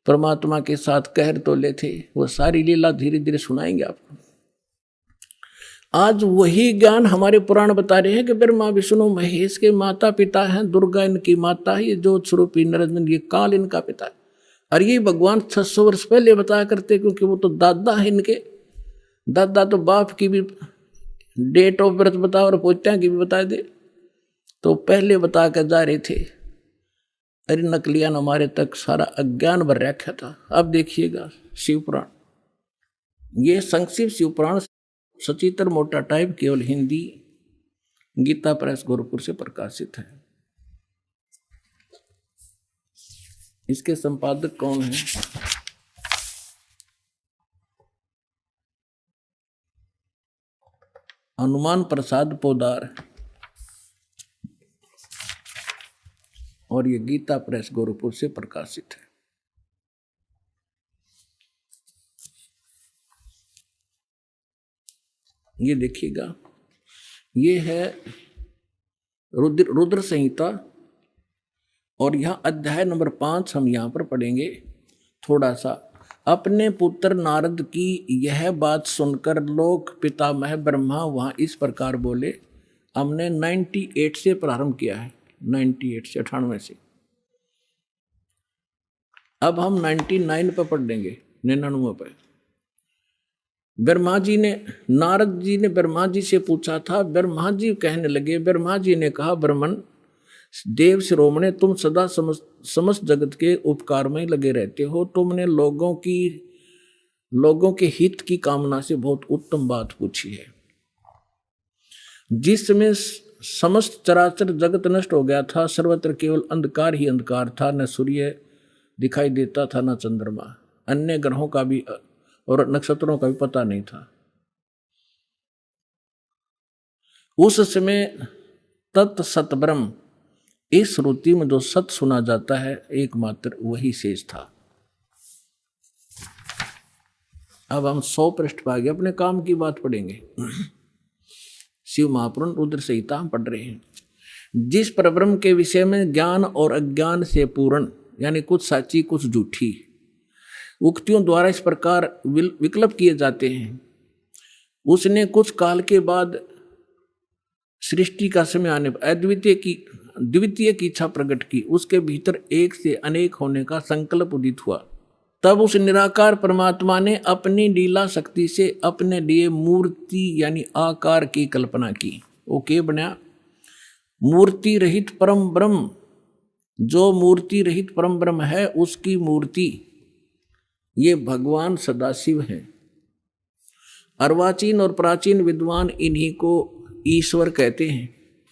परमात्मा के साथ कहर तो ले थे। वो सारी लीला धीरे धीरे सुनाएंगे आपको। आज वही ज्ञान हमारे पुराण बता रहे हैं कि ब्रह्मा विष्णु महेश के माता पिता हैं, दुर्गा इनकी माता है, ये ज्योत स्वरूपी निरंजन ये काल इनका पिता है। और ये भगवान 600 वर्ष पहले बताया करते, क्योंकि वो तो दादा है इनके। दादा तो बाप की भी डेट ऑफ बर्थ बता और पोत्या की भी बता दे, तो पहले बता कर जा रहे थे। अरे नकलियान हमारे तक सारा अज्ञान भर रखा था। अब देखिएगा शिवपुराण, ये संक्षिप्त शिवपुराण सचित्र मोटा टाइप, केवल हिंदी, गीता प्रेस गोरखपुर से प्रकाशित है। इसके संपादक कौन है? हनुमान प्रसाद पोदार, और ये गीता प्रेस गोरखपुर से प्रकाशित है। ये देखिएगा, ये है रुद्र संहिता, और यहाँ अध्याय नंबर 5 हम यहाँ पर पढ़ेंगे थोड़ा सा। अपने पुत्र नारद की यह बात सुनकर लोक पितामह ब्रह्मा वहाँ इस प्रकार बोले। हमने 98 से प्रारंभ किया है, 98 से 98 से। अब हम 99 पर पढ़ देंगे, 99 पर। ब्रह्मा जी ने, नारद जी ने ब्रह्मा जी से पूछा था। ब्रह्मा जी कहने लगे, ब्रह्मा जी ने कहा, ब्रह्मन देव शिरोमणे, तुम सदा समस्त जगत के उपकार में लगे रहते हो। तुमने लोगों के हित की कामना से बहुत उत्तम बात पूछी है। जिस समय समस्त चराचर जगत नष्ट हो गया था, सर्वत्र केवल अंधकार ही अंधकार था। न सूर्य दिखाई देता था, न चंद्रमा, अन्य ग्रहों का भी और नक्षत्रों का भी पता नहीं था। उस समय तत् सत ब्रह्म, इस श्रुति में जो सत सुना जाता है एकमात्र वही शेष था। अब हम 100 पृष्ठ पर आगे अपने काम की बात पढ़ेंगे। शिव महापुराण रुद्र संहिता हम पढ़ रहे हैं। जिस परब्रह्म के विषय में ज्ञान और अज्ञान से पूर्ण, यानी कुछ साची कुछ झूठी उक्तियों द्वारा इस प्रकार विकल्प किए जाते हैं, उसने कुछ काल के बाद सृष्टि का समय आने पर द्वितीय की इच्छा प्रकट की। उसके भीतर एक से अनेक होने का संकल्प उदित हुआ। तब उस निराकार परमात्मा ने अपनी लीला शक्ति से अपने लिए मूर्ति यानी आकार की कल्पना की। वो क्या बना? मूर्ति रहित परम ब्रह्म। जो मूर्ति रहित परम ब्रह्म है उसकी मूर्ति ये भगवान सदाशिव हैं। अर्वाचीन और प्राचीन विद्वान इन्हीं को ईश्वर कहते हैं।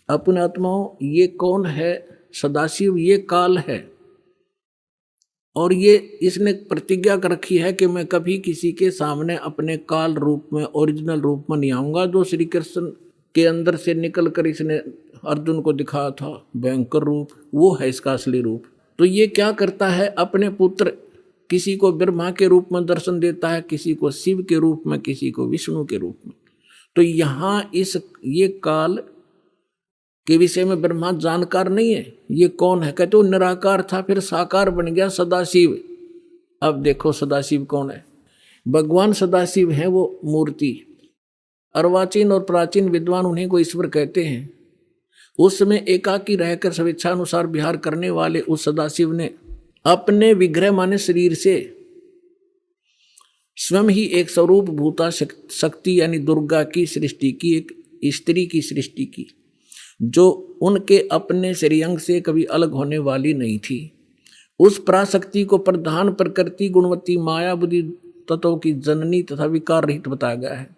अपने आत्माओं, ये कौन है? सदाशिव ये काल है। और ये इसने प्रतिज्ञा कर रखी है कि मैं कभी किसी के सामने अपने काल रूप में, ओरिजिनल रूप में नहीं आऊंगा। जो श्री कृष्ण के अंदर से निकल कर इसने अर्जुन को दिखाया था भयंकर रूप, वो है इसका असली रूप। तो ये क्या करता है, अपने पुत्र किसी को ब्रह्मा के रूप में दर्शन देता है, किसी को शिव के रूप में, किसी को विष्णु के रूप में। तो यहाँ ये काल के विषय में ब्रह्मा जानकार नहीं है। ये कौन है, कहते वो निराकार था, फिर साकार बन गया सदाशिव। अब देखो सदाशिव कौन है, भगवान सदाशिव है वो मूर्ति। अर्वाचीन और प्राचीन विद्वान उन्हीं को ईश्वर कहते हैं। उस समय एकाकी रहकर स्वेच्छानुसार विहार करने वाले उस सदाशिव ने अपने विग्रह माने शरीर से स्वयं ही एक स्वरूप भूता शक्ति यानी दुर्गा की सृष्टि की, एक स्त्री की सृष्टि की, जो उनके अपने श्रेयंग से कभी अलग होने वाली नहीं थी। उस पराशक्ति को प्रधान प्रकृति गुणवती माया बुद्धि तत्वों की जननी तथा विकार रहित बताया गया है।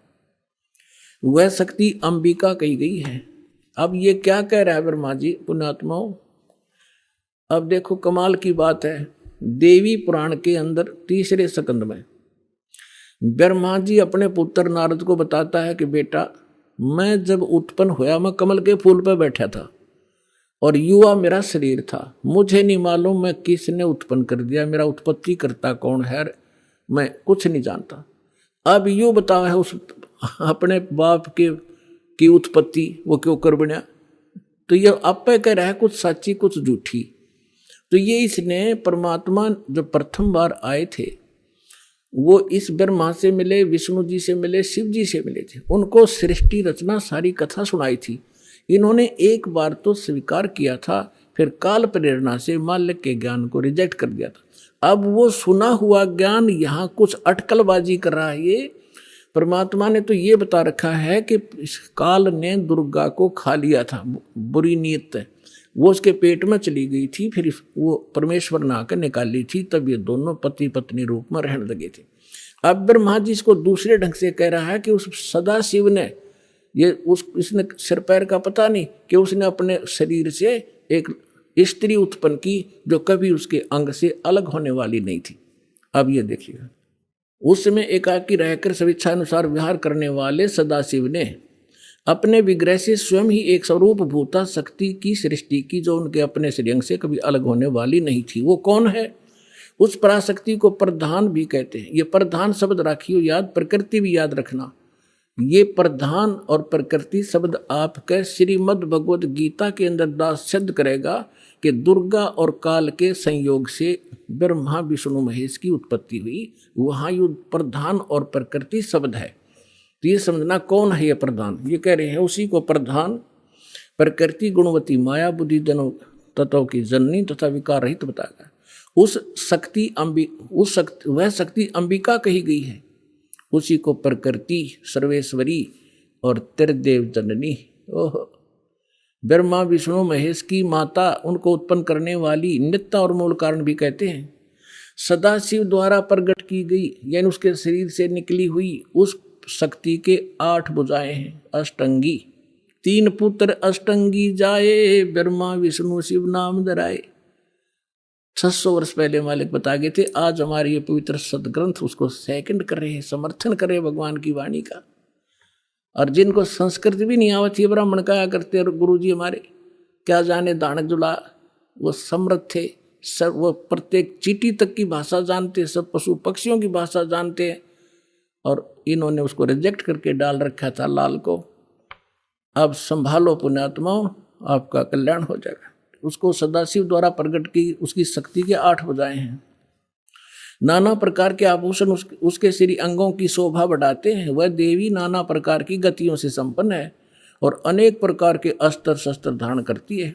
वह शक्ति अंबिका कही गई है। अब ये क्या कह रहा है ब्रह्मा जी, पुण्यात्माओं, अब देखो कमाल की बात है। देवी पुराण के अंदर तीसरे स्कंद में ब्रह्मा जी अपने पुत्र नारद को बताता है कि बेटा, मैं जब उत्पन्न हुआ मैं कमल के फूल पर बैठा था और युवा मेरा शरीर था। मुझे नहीं मालूम मैं किसने उत्पन्न कर दिया, मेरा उत्पत्ति करता कौन है, मैं कुछ नहीं जानता। अब यूँ बताओ है उस अपने बाप की उत्पत्ति वो क्यों कर बना। तो ये आपे कह रहा है कुछ सच्ची कुछ झूठी। तो ये इसने परमात्मा जो प्रथम बार आए थे वो इस ब्रह्मा से मिले, विष्णु जी से मिले, शिव जी से मिले थे। उनको सृष्टि रचना सारी कथा सुनाई थी। इन्होंने एक बार तो स्वीकार किया था, फिर काल प्रेरणा से माल्य के ज्ञान को रिजेक्ट कर दिया था। अब वो सुना हुआ ज्ञान यहाँ कुछ अटकलबाजी कर रहा है। ये परमात्मा ने तो ये बता रखा है कि इस काल ने दुर्गा को खा लिया था, बुरी नीयत वो उसके पेट में चली गई थी, फिर वो परमेश्वर ने आकर निकाली थी, तब ये दोनों पति पत्नी रूप में रहने लगे थे। अब ब्रह्मा जी इसको दूसरे ढंग से कह रहा है कि उस सदाशिव ने इसने सिर पैर का पता नहीं कि उसने अपने शरीर से एक स्त्री उत्पन्न की जो कभी उसके अंग से अलग होने वाली नहीं थी। अब ये देखिएगा, उस समय एकाकी रहकर स्वेच्छानुसार विहार करने वाले सदाशिव ने अपने विग्रह से स्वयं ही एक स्वरूप भूता शक्ति की सृष्टि की जो उनके अपने श्रेयंग से कभी अलग होने वाली नहीं थी। वो कौन है? उस पराशक्ति को प्रधान भी कहते हैं। ये प्रधान शब्द राखियो याद, प्रकृति भी याद रखना। ये प्रधान और प्रकृति शब्द आपके श्रीमद् भगवद गीता के अंदर दास सिद्ध करेगा कि दुर्गा और काल के संयोग से ब्रह्मा विष्णु महेश की उत्पत्ति हुई। वहाँ ये प्रधान और प्रकृति शब्द है। तो ये समझना कौन है ये प्रधान। ये कह रहे हैं उसी को प्रधान प्रकृति गुणवती माया बुद्धि जनों तत्वों की जननी तथा विकार रहित बताया। वह शक्ति अंबिका कही गई है। उसी को प्रकृति सर्वेश्वरी और त्रिदेव जननी, ओह, ब्रह्मा विष्णु महेश की माता, उनको उत्पन्न करने वाली नित्य और मूल कारण भी कहते हैं। सदाशिव द्वारा प्रकट की गई यानी उसके शरीर से निकली हुई उस शक्ति के 8 भुजाएं हैं, अष्टंगी। 3 पुत्र अष्टंगी जाए, ब्रह्मा विष्णु शिव नाम धराए। 600 वर्ष पहले मालिक बता गए थे। आज हमारे ये पवित्र सदग्रंथ उसको सेकंड कर रहे हैं, समर्थन कर रहे हैं भगवान की वाणी का। और जिनको संस्कृत भी नहीं आवती, ब्राह्मण कहा करते गुरु जी हमारे, क्या जाने दानक जुला, वो समृद्ध थे, सब वो प्रत्येक चींटी तक की भाषा जानते, सब पशु पक्षियों की भाषा जानते हैं। और इन्होंने उसको रिजेक्ट करके डाल रखा था लाल को। अब संभालो पुण्यात्माओं, आपका कल्याण हो जाएगा। उसको सदाशिव द्वारा प्रकट की उसकी शक्ति के 8 भुजाएं हैं। नाना प्रकार के आभूषण उसके श्री अंगों की शोभा बढ़ाते हैं। वह देवी नाना प्रकार की गतियों से संपन्न है और अनेक प्रकार के अस्त्र शस्त्र धारण करती है।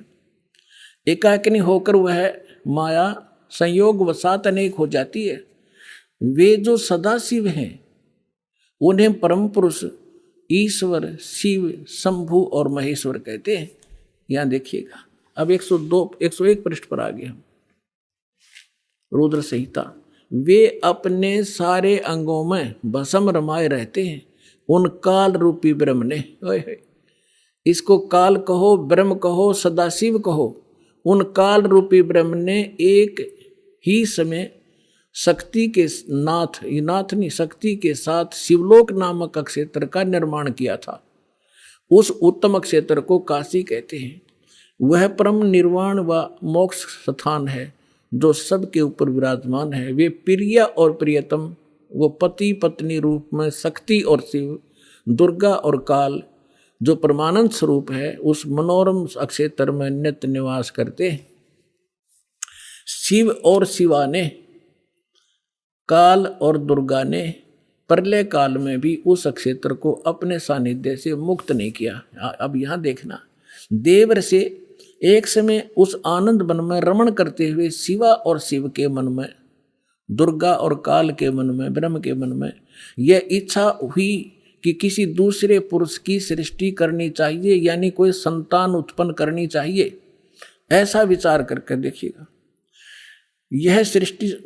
एकाकिनी होकर वह माया संयोग वसात अनेक हो जाती है। वे जो सदाशिव हैं उन्हें परम पुरुष ईश्वर शिव शंभु और महेश्वर कहते हैं। यहाँ देखिएगा, अब 101 पृष्ठ पर आ गए हम। रुद्र संहिता। वे अपने सारे अंगों में भस्म रमाए रहते हैं उन काल रूपी ब्रह्म ने। इसको काल कहो, ब्रह्म कहो, सदाशिव कहो, उन काल रूपी ब्रह्म ने एक ही समय शक्ति के नाथ, ये नाथ नहीं, शक्ति के साथ शिवलोक नामक क्षेत्र का निर्माण किया था। उस उत्तम क्षेत्र को काशी कहते हैं। वह परम निर्वाण व मोक्ष स्थान है जो सबके ऊपर विराजमान है। वे प्रिय और प्रियतम, वो पति पत्नी रूप में शक्ति और शिव, दुर्गा और काल जो परमानंद स्वरूप है, उस मनोरम क्षेत्र में नित्य निवास करते हैं। शिव और शिवा ने, काल और दुर्गा ने प्रलय काल में भी उस क्षेत्र को अपने सानिध्य से मुक्त नहीं किया। अब यहाँ देखना, देवर से एक समय उस आनंद वन में रमण करते हुए शिवा और शिव के मन में, दुर्गा और काल के मन में, ब्रह्म के मन में यह इच्छा हुई कि किसी दूसरे पुरुष की सृष्टि करनी चाहिए, यानी कोई संतान उत्पन्न करनी चाहिए। ऐसा विचार करके देखिएगा, यह सृष्टि,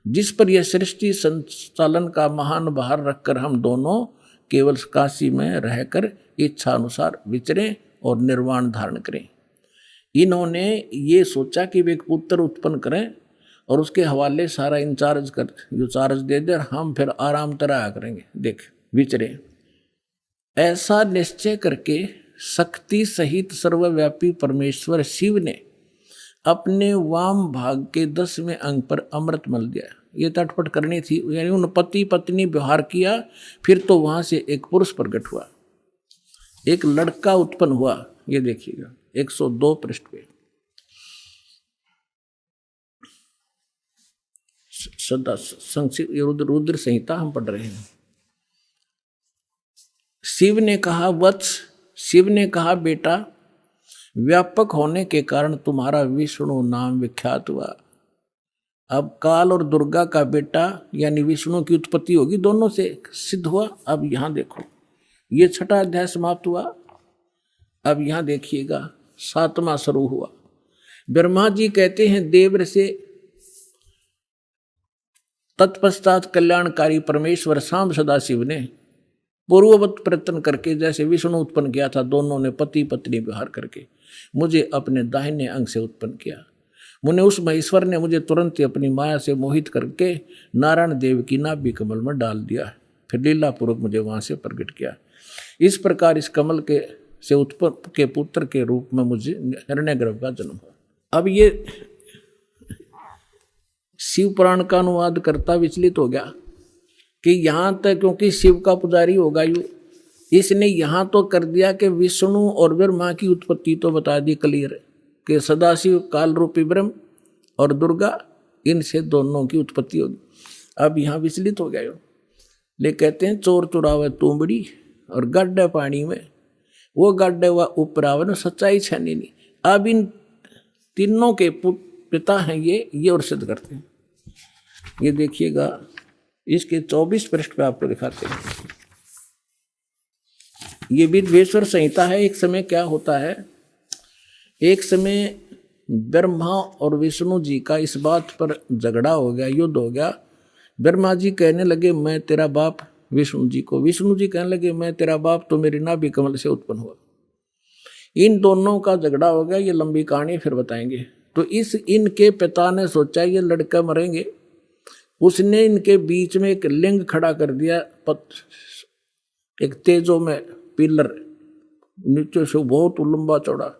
जिस पर यह सृष्टि संचालन का महान भार रखकर हम दोनों केवल काशी में रहकर इच्छा अनुसार विचरें और निर्वाण धारण करें। इन्होंने ये सोचा कि वे एक पुत्र उत्पन्न करें और उसके हवाले सारा इंचार्ज कर, जो चार्ज दे दे, हम फिर आराम तरह करेंगे, देख विचरे। ऐसा निश्चय करके शक्ति सहित सर्वव्यापी परमेश्वर शिव ने अपने वाम भाग के 10वें अंग पर अमृत मल दिया। ये तटपट करनी थी, यानी उन पति पत्नी व्यवहार किया। फिर तो वहां से एक पुरुष प्रकट हुआ, एक लड़का उत्पन्न हुआ। ये देखिएगा 102 पृष्ठ पे, सदा संक्षिप्त रुद्र संहिता हम पढ़ रहे हैं। शिव ने कहा, वत्स, शिव ने कहा, बेटा, व्यापक होने के कारण तुम्हारा विष्णु नाम विख्यात हुआ। अब काल और दुर्गा का बेटा यानी विष्णु की उत्पत्ति होगी, दोनों से सिद्ध हुआ। अब यहां देखो, ये 6वां अध्याय समाप्त हुआ। अब यहां देखिएगा 7वां शुरू हुआ। ब्रह्मा जी कहते हैं देवर से, तत्पश्चात कल्याणकारी परमेश्वर शाम सदाशिव ने पूर्ववत प्रयत्न करके जैसे विष्णु उत्पन्न किया था, दोनों ने पति पत्नी व्यवहार करके मुझे अपने दाहिने अंग से उत्पन्न किया। मुने उस महेश्वर ने मुझे तुरंत ही अपनी माया से मोहित करके नारायण देव की नाभि कमल में डाल दिया, फिर लीला पूर्वक मुझे वहां से प्रकट किया। इस प्रकार इस कमल के से उत्पन्न के पुत्र के रूप में मुझे हिरण्यगर्भ का जन्म हुआ। अब ये शिव पुराण का अनुवाद करता विचलित हो गया कि यहाँ तक, क्योंकि शिव का पुजारी होगा यू, इसने यहाँ तो कर दिया कि विष्णु और ब्रह्मा की उत्पत्ति तो बता दी क्लियर कि सदाशिव काल रूपी ब्रह्म और दुर्गा, इनसे दोनों की उत्पत्ति होगी। अब यहाँ विचलित हो गया, ले कहते हैं चोर चुरावे तुमड़ी और गड्ढे पानी में, वो गड्ढे हुआ उपरावन, सच्चाई छानी नहीं। अब इन तीनों के पिता हैं ये और सिद्ध करते हैं। ये देखिएगा, इसके 24 पृष्ठ पे आपको दिखाते हैं। ये विद्वेश्वर संहिता है। एक समय क्या होता है, एक समय ब्रह्मा और विष्णु जी का इस बात पर झगड़ा हो गया, युद्ध हो गया। ब्रह्मा जी कहने लगे मैं तेरा बाप विष्णु जी को, विष्णु जी कहने लगे मैं तेरा बाप, तो मेरी नाभि कमल से उत्पन्न हुआ। इन दोनों का झगड़ा हो गया। ये लंबी कहानी फिर बताएंगे। तो इनके पिता ने सोचा ये लड़का मरेंगे, उसने इनके बीच में एक लिंग खड़ा कर दिया, एक तेजो में पिलर, नीचे से बहुत लंबा चौड़ा।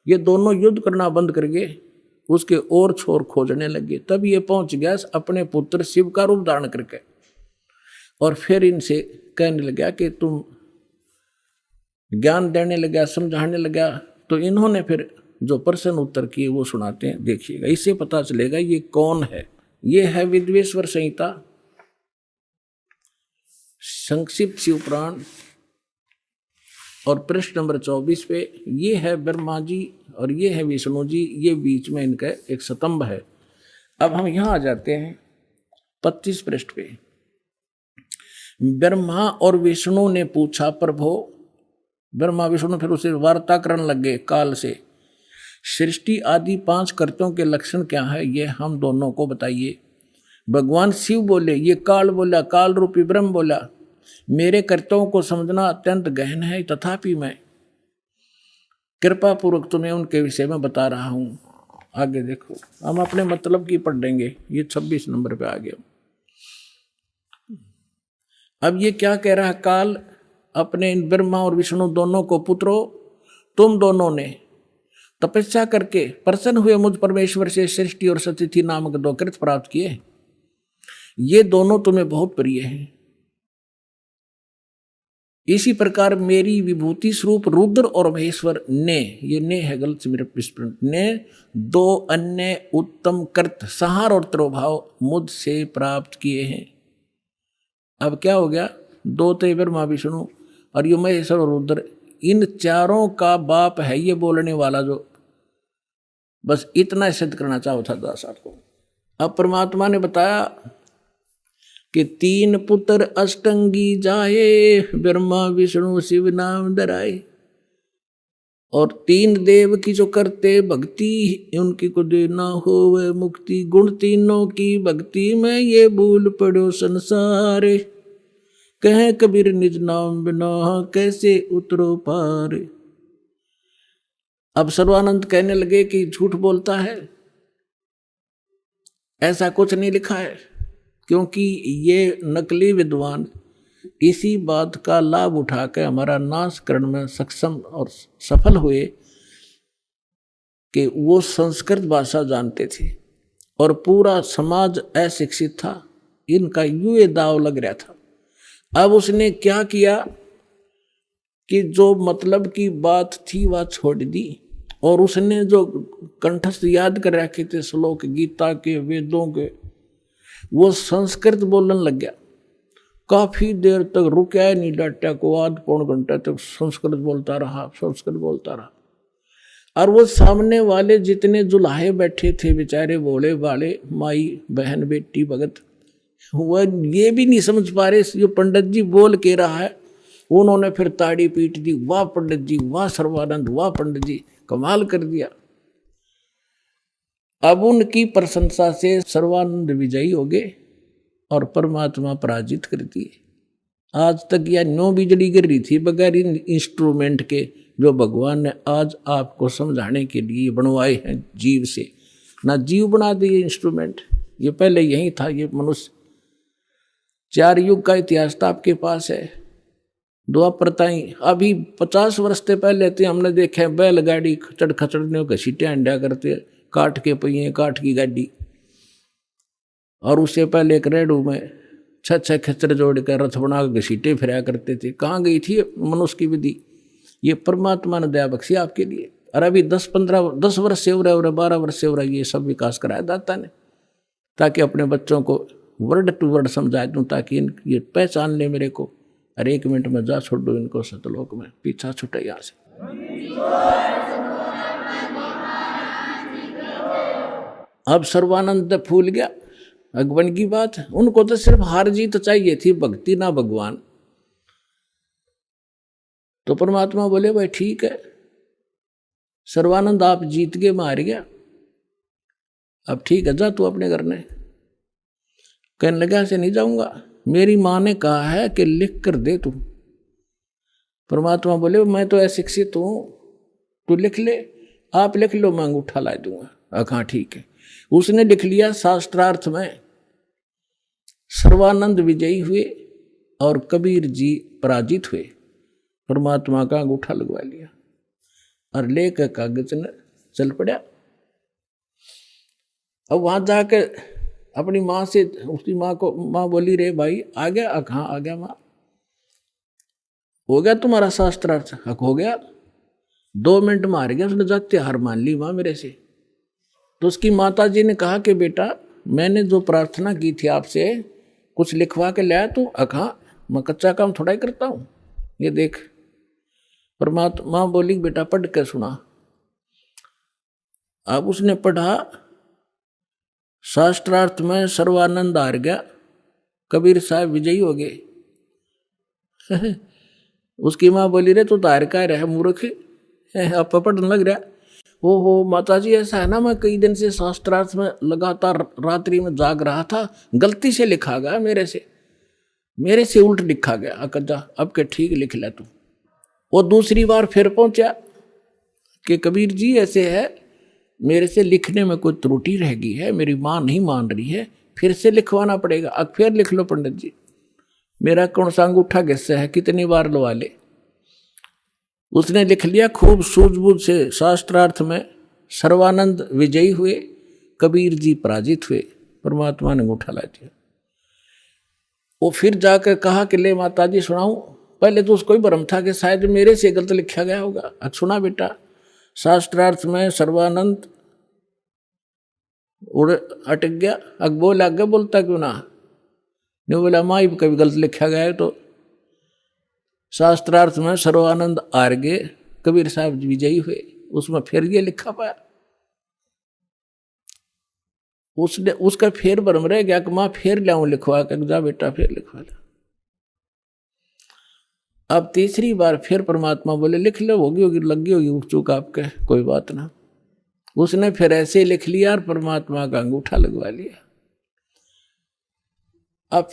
ये दोनों युद्ध करना बंद कर गए, उसके और छोर खोजने लगे। तब ये पहुंच गया अपने पुत्र शिव का रूप धारण करके, और फिर इनसे कहने लगा कि तुम ज्ञान देने लगा, समझाने लगा। तो इन्होंने फिर जो प्रश्न उत्तर किए वो सुनाते हैं, देखिएगा, इससे पता चलेगा ये कौन है। ये है विद्वेश्वर संहिता, संक्षिप्त शिव पुराण, और पृष्ठ नंबर 24 पे ये है ब्रह्मा जी और ये है विष्णु जी, ये बीच में इनका एक स्तंभ है। अब हम यहाँ आ जाते हैं 25 पृष्ठ पे। ब्रह्मा और विष्णु ने पूछा, प्रभो, ब्रह्मा विष्णु फिर उसे वार्ता करने लगे काल से, सृष्टि आदि 5 कर्तों के लक्षण क्या है, ये हम दोनों को बताइए। भगवान शिव बोले, ये काल बोला, काल रूपी ब्रह्म बोला, मेरे कर्तव्यों को समझना अत्यंत गहन है, तथापि मैं कृपा पूर्वक तुम्हें उनके विषय में बता रहा हूं। आगे देखो, हम अपने मतलब की पढ़ लेंगे। ये 26 नंबर पे आ गया। अब ये क्या कह रहा है, काल अपने इन ब्रह्मा और विष्णु दोनों को, पुत्रो तुम दोनों ने तपस्या करके प्रसन्न हुए मुझ परमेश्वर से सृष्टि और सतिथि नामक 2 कृत प्राप्त किए। ये दोनों तुम्हें बहुत प्रिय हैं। इसी प्रकार मेरी विभूति स्वरूप रुद्र और महेश्वर ने, ये ने है गलत से मेरे विस्मृत, ने 2 अन्य उत्तम कृत संहार और तिरोभाव मुझसे प्राप्त किए हैं। अब क्या हो गया, 2 तो ब्रह्मा विष्णु और ये महेश्वर और रुद्र, इन चारों का बाप है ये बोलने वाला, जो बस इतना सिद्ध करना चाहो था दास आपको। अब परमात्मा ने बताया कि 3 पुत्र अष्टंगी जाए, ब्रह्मा विष्णु शिव नाम धराए, और 3 देव की जो करते भक्ति, उनकी को देना हो वह मुक्ति। गुण तीनों की भक्ति में ये भूल पड़ो संसार, कहे कबीर निज नाम बिना कैसे उतरो पार। अब सर्वानंद कहने लगे कि झूठ बोलता है, ऐसा कुछ नहीं लिखा है, क्योंकि ये नकली विद्वान इसी बात का लाभ उठा के हमारा नाश करने में सक्षम और सफल हुए कि वो संस्कृत भाषा जानते थे और पूरा समाज अशिक्षित था। इनका यूं ये दाव लग रहा था। अब उसने क्या किया कि जो मतलब की बात थी वह छोड़ दी, और उसने जो कंठस्थ याद कर रखे थे श्लोक गीता के, वेदों के, वो संस्कृत बोलने लग गया। काफी देर तक रुका नहीं, डाटा को आध पौन घंटे तक संस्कृत बोलता रहा, संस्कृत बोलता रहा। और वो सामने वाले जितने जुलाहे बैठे थे बेचारे भोले वाले, माई बहन बेटी भगत, वह ये भी नहीं समझ पा रहे जो पंडित जी बोल के रहा है। उन्होंने फिर ताड़ी पीट दी, वाह पंडित जी, वाह सर्वानंद, वाह पंडित जी, कमाल कर दिया। अब उनकी प्रशंसा से सर्वानंद विजयी हो गए और परमात्मा पराजित कर दिए। आज तक यह 9 बिजली गिर रही थी बगैर इन इंस्ट्रूमेंट के, जो भगवान ने आज आपको समझाने के लिए बनवाए हैं जीव से। ना जीव बना दिए इंस्ट्रूमेंट, ये पहले यही था। ये मनुष्य 4 युग का इतिहास तो आपके पास है। द्वापर ताई अभी 50 वर्ष से पहले थे, हमने देखे बैलगाड़ी खचड़ खचड़ने को घसीटे अंडा करते, काठ के पहिए, काठ की गाड़ी। और उससे पहले एक रेडू में 6 खच्चर जोड़ कर रथ बना कर घसीटे फिराया करते थे। कहाँ गई थी मनुष्य की विधि? ये परमात्मा ने दया बख्शी आपके लिए। और अभी 10 वर्ष से हो रहा है, 12 वर्ष से हो रहा है, ये सब विकास कराया दाता ने, ताकि अपने बच्चों को वर्ड टू वर्ड समझा दूँ, ताकि ये पहचान ले मेरे को। और 1 मिनट में जा छोड़ दो इनको सतलोक में, पीछा छुटे यहाँ से। अब सर्वानंद फूल गया। भगवान की बात, उनको तो सिर्फ हार जीत चाहिए थी, भक्ति ना भगवान। तो परमात्मा बोले भाई ठीक है सर्वानंद, आप जीत के मार गया, अब ठीक है जा तू अपने घर में। कहने लगा ऐसे नहीं जाऊंगा, मेरी माँ ने कहा है कि लिख कर दे तू। परमात्मा बोले मैं तो अशिक्षित हूं, तू लिख ले। आप लिख लो, मैं अंगूठा ला दूंगा। हाँ ठीक है। उसने लिख लिया। शास्त्रार्थ में सर्वानंद विजयी हुए और कबीर जी पराजित हुए। परमात्मा का अंगूठा लगवा लिया और लेकर कागज ने चल पड़ा। अब वहां जाकर अपनी माँ से, उसकी माँ को, माँ बोली रे भाई आ गया? कहाँ आ गया माँ? हो गया तुम्हारा शास्त्रार्थ? हक हो गया। 2 मिनट में हार गया। उसने जाते हार मान ली माँ मेरे से। तो उसकी माता जी ने कहा कि बेटा मैंने जो प्रार्थना की थी आपसे, कुछ लिखवा के लाया तू? हाँ, मैं कच्चा काम थोड़ा ही करता हूँ, ये देख। परमात्मा बोली बेटा पढ़ के सुना। अब उसने पढ़ा। शास्त्रार्थ में सर्वानंद हार गया, कबीर साहब विजयी हो गए। उसकी माँ बोली रे तू तो हार का रहा मूर्ख, अब पढ़ने लग रहा। ओहो माता जी ऐसा है ना, मैं कई दिन से शास्त्रार्थ में लगातार रात्रि में जाग रहा था, गलती से लिखा गया मेरे से उल्ट लिखा गया। अकजा अब के ठीक लिख ले तू। वो दूसरी बार फिर पहुंचा कि कबीर जी ऐसे है मेरे से लिखने में कोई त्रुटि रह गई है, मेरी माँ नहीं मान रही है, फिर से लिखवाना पड़ेगा। अब फिर लिख लो पंडित जी, मेरा कौन सा अंगूठा किस्सा है, कितनी बार लवा ले। उसने लिख लिया खूब सूझबूझ से। शास्त्रार्थ में सर्वानंद विजयी हुए, कबीर जी पराजित हुए, परमात्मा ने अंगूठा ला दिया। वो फिर जाकर कहा कि ले माता जी सुनाऊं। पहले तो उसको ही भ्रम था कि शायद मेरे से गलत लिखा गया होगा। अब सुना बेटा, शास्त्रार्थ में सर्वानंद उड़ अटक गया। अब बोल आगे बोलता क्यों ना, नहीं बोला माँ ही कभी गलत लिखा गया है। तो शास्त्रार्थ में सर्वानंद हार गए, कबीर साहब विजयी हुए, उसमें फिर ये लिखा पाया। उसने उसका फिर भ्रम रह गया कि माँ फिर लाऊं लिखवा कर, जा बेटा फिर लिखवा ले। अब तीसरी बार फिर परमात्मा बोले लिख लो, होगी होगी लगी होगी चूक आपके, कोई बात ना। उसने फिर ऐसे लिख लिया और परमात्मा का अंगूठा लगवा लिया। अब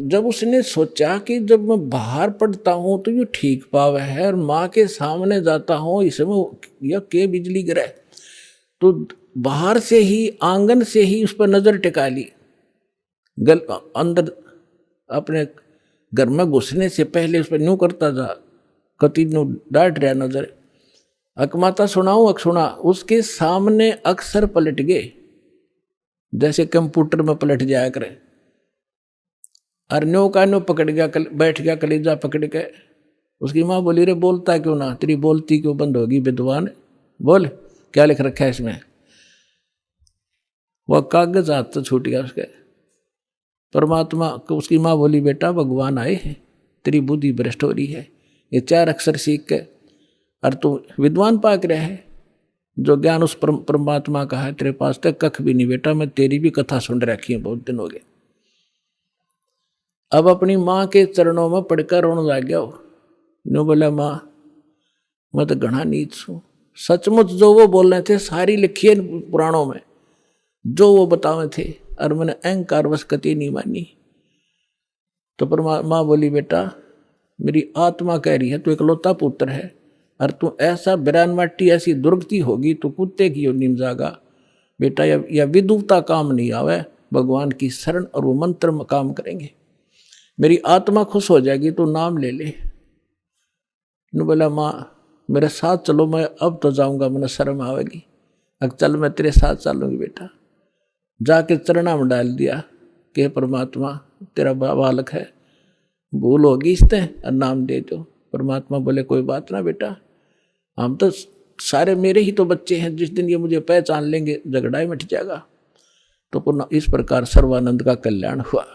जब उसने सोचा कि जब मैं बाहर पढ़ता हूं तो ये ठीक पाव है, और माँ के सामने जाता हूं इसमें यह के बिजली गिरे, तो बाहर से ही आंगन से ही उस पर नजर टिका ली। अंदर अपने घर में घुसने से पहले उस पर न्यू करता था, कति न्यू डांट रहा नजर। अकमाता सुनाऊं सुना, उसके सामने अक्सर पलट गए जैसे कंप्यूटर में पलट जाया करे। और न्यो का न्यो पकड़ गया, बैठ गया कलेजा पकड़ के। उसकी माँ बोली रे बोलता क्यों ना, तेरी बोलती क्यों बंद होगी विद्वान, बोल क्या लिख रखा है इसमें। वह कागज हाथ तो छूट गया उसके। परमात्मा को उसकी माँ बोली बेटा भगवान आए हैं, तेरी बुद्धि भ्रष्ट हो रही है, ये 4 अक्षर सीख के और तू विद्वान पाक रहे है। जो ज्ञान उस परमात्मा का है तेरे पास तक कख भी नहीं बेटा, मैं तेरी भी कथा सुन रखी है बहुत दिन हो गए। अब अपनी माँ के चरणों में पड़कर रोने लग गया। नो बोला माँ मैं तो घना नीच हूँ, सचमुच जो वो बोल रहे थे सारी लिखी है पुराणों में, जो वो बतावे थे, और मैंने अहंकार वश कति नहीं मानी। तो माँ बोली बेटा मेरी आत्मा कह रही है तू इकलौता पुत्र है, और तू ऐसा बिरान माटी ऐसी दुर्गति होगी तो कुत्ते की योनि में जागा बेटा। या विदुता काम नहीं आवे, भगवान की शरण और वो मंत्र में काम करेंगे, मेरी आत्मा खुश हो जाएगी, तो नाम ले ले। ने बोला माँ मेरे साथ चलो, मैं अब तो जाऊंगा, मैंने शर्म आवेगी। अब चल मैं तेरे साथ चलूंगी बेटा। जाके चरणा में डाल दिया कि परमात्मा तेरा बालक है, भूल होगी इससे और नाम दे दो। परमात्मा बोले कोई बात ना बेटा, हम तो सारे मेरे ही तो बच्चे हैं, जिस दिन ये मुझे पहचान लेंगे झगड़ा ही मिट जाएगा। तो इस प्रकार सर्वानंद का कल्याण हुआ।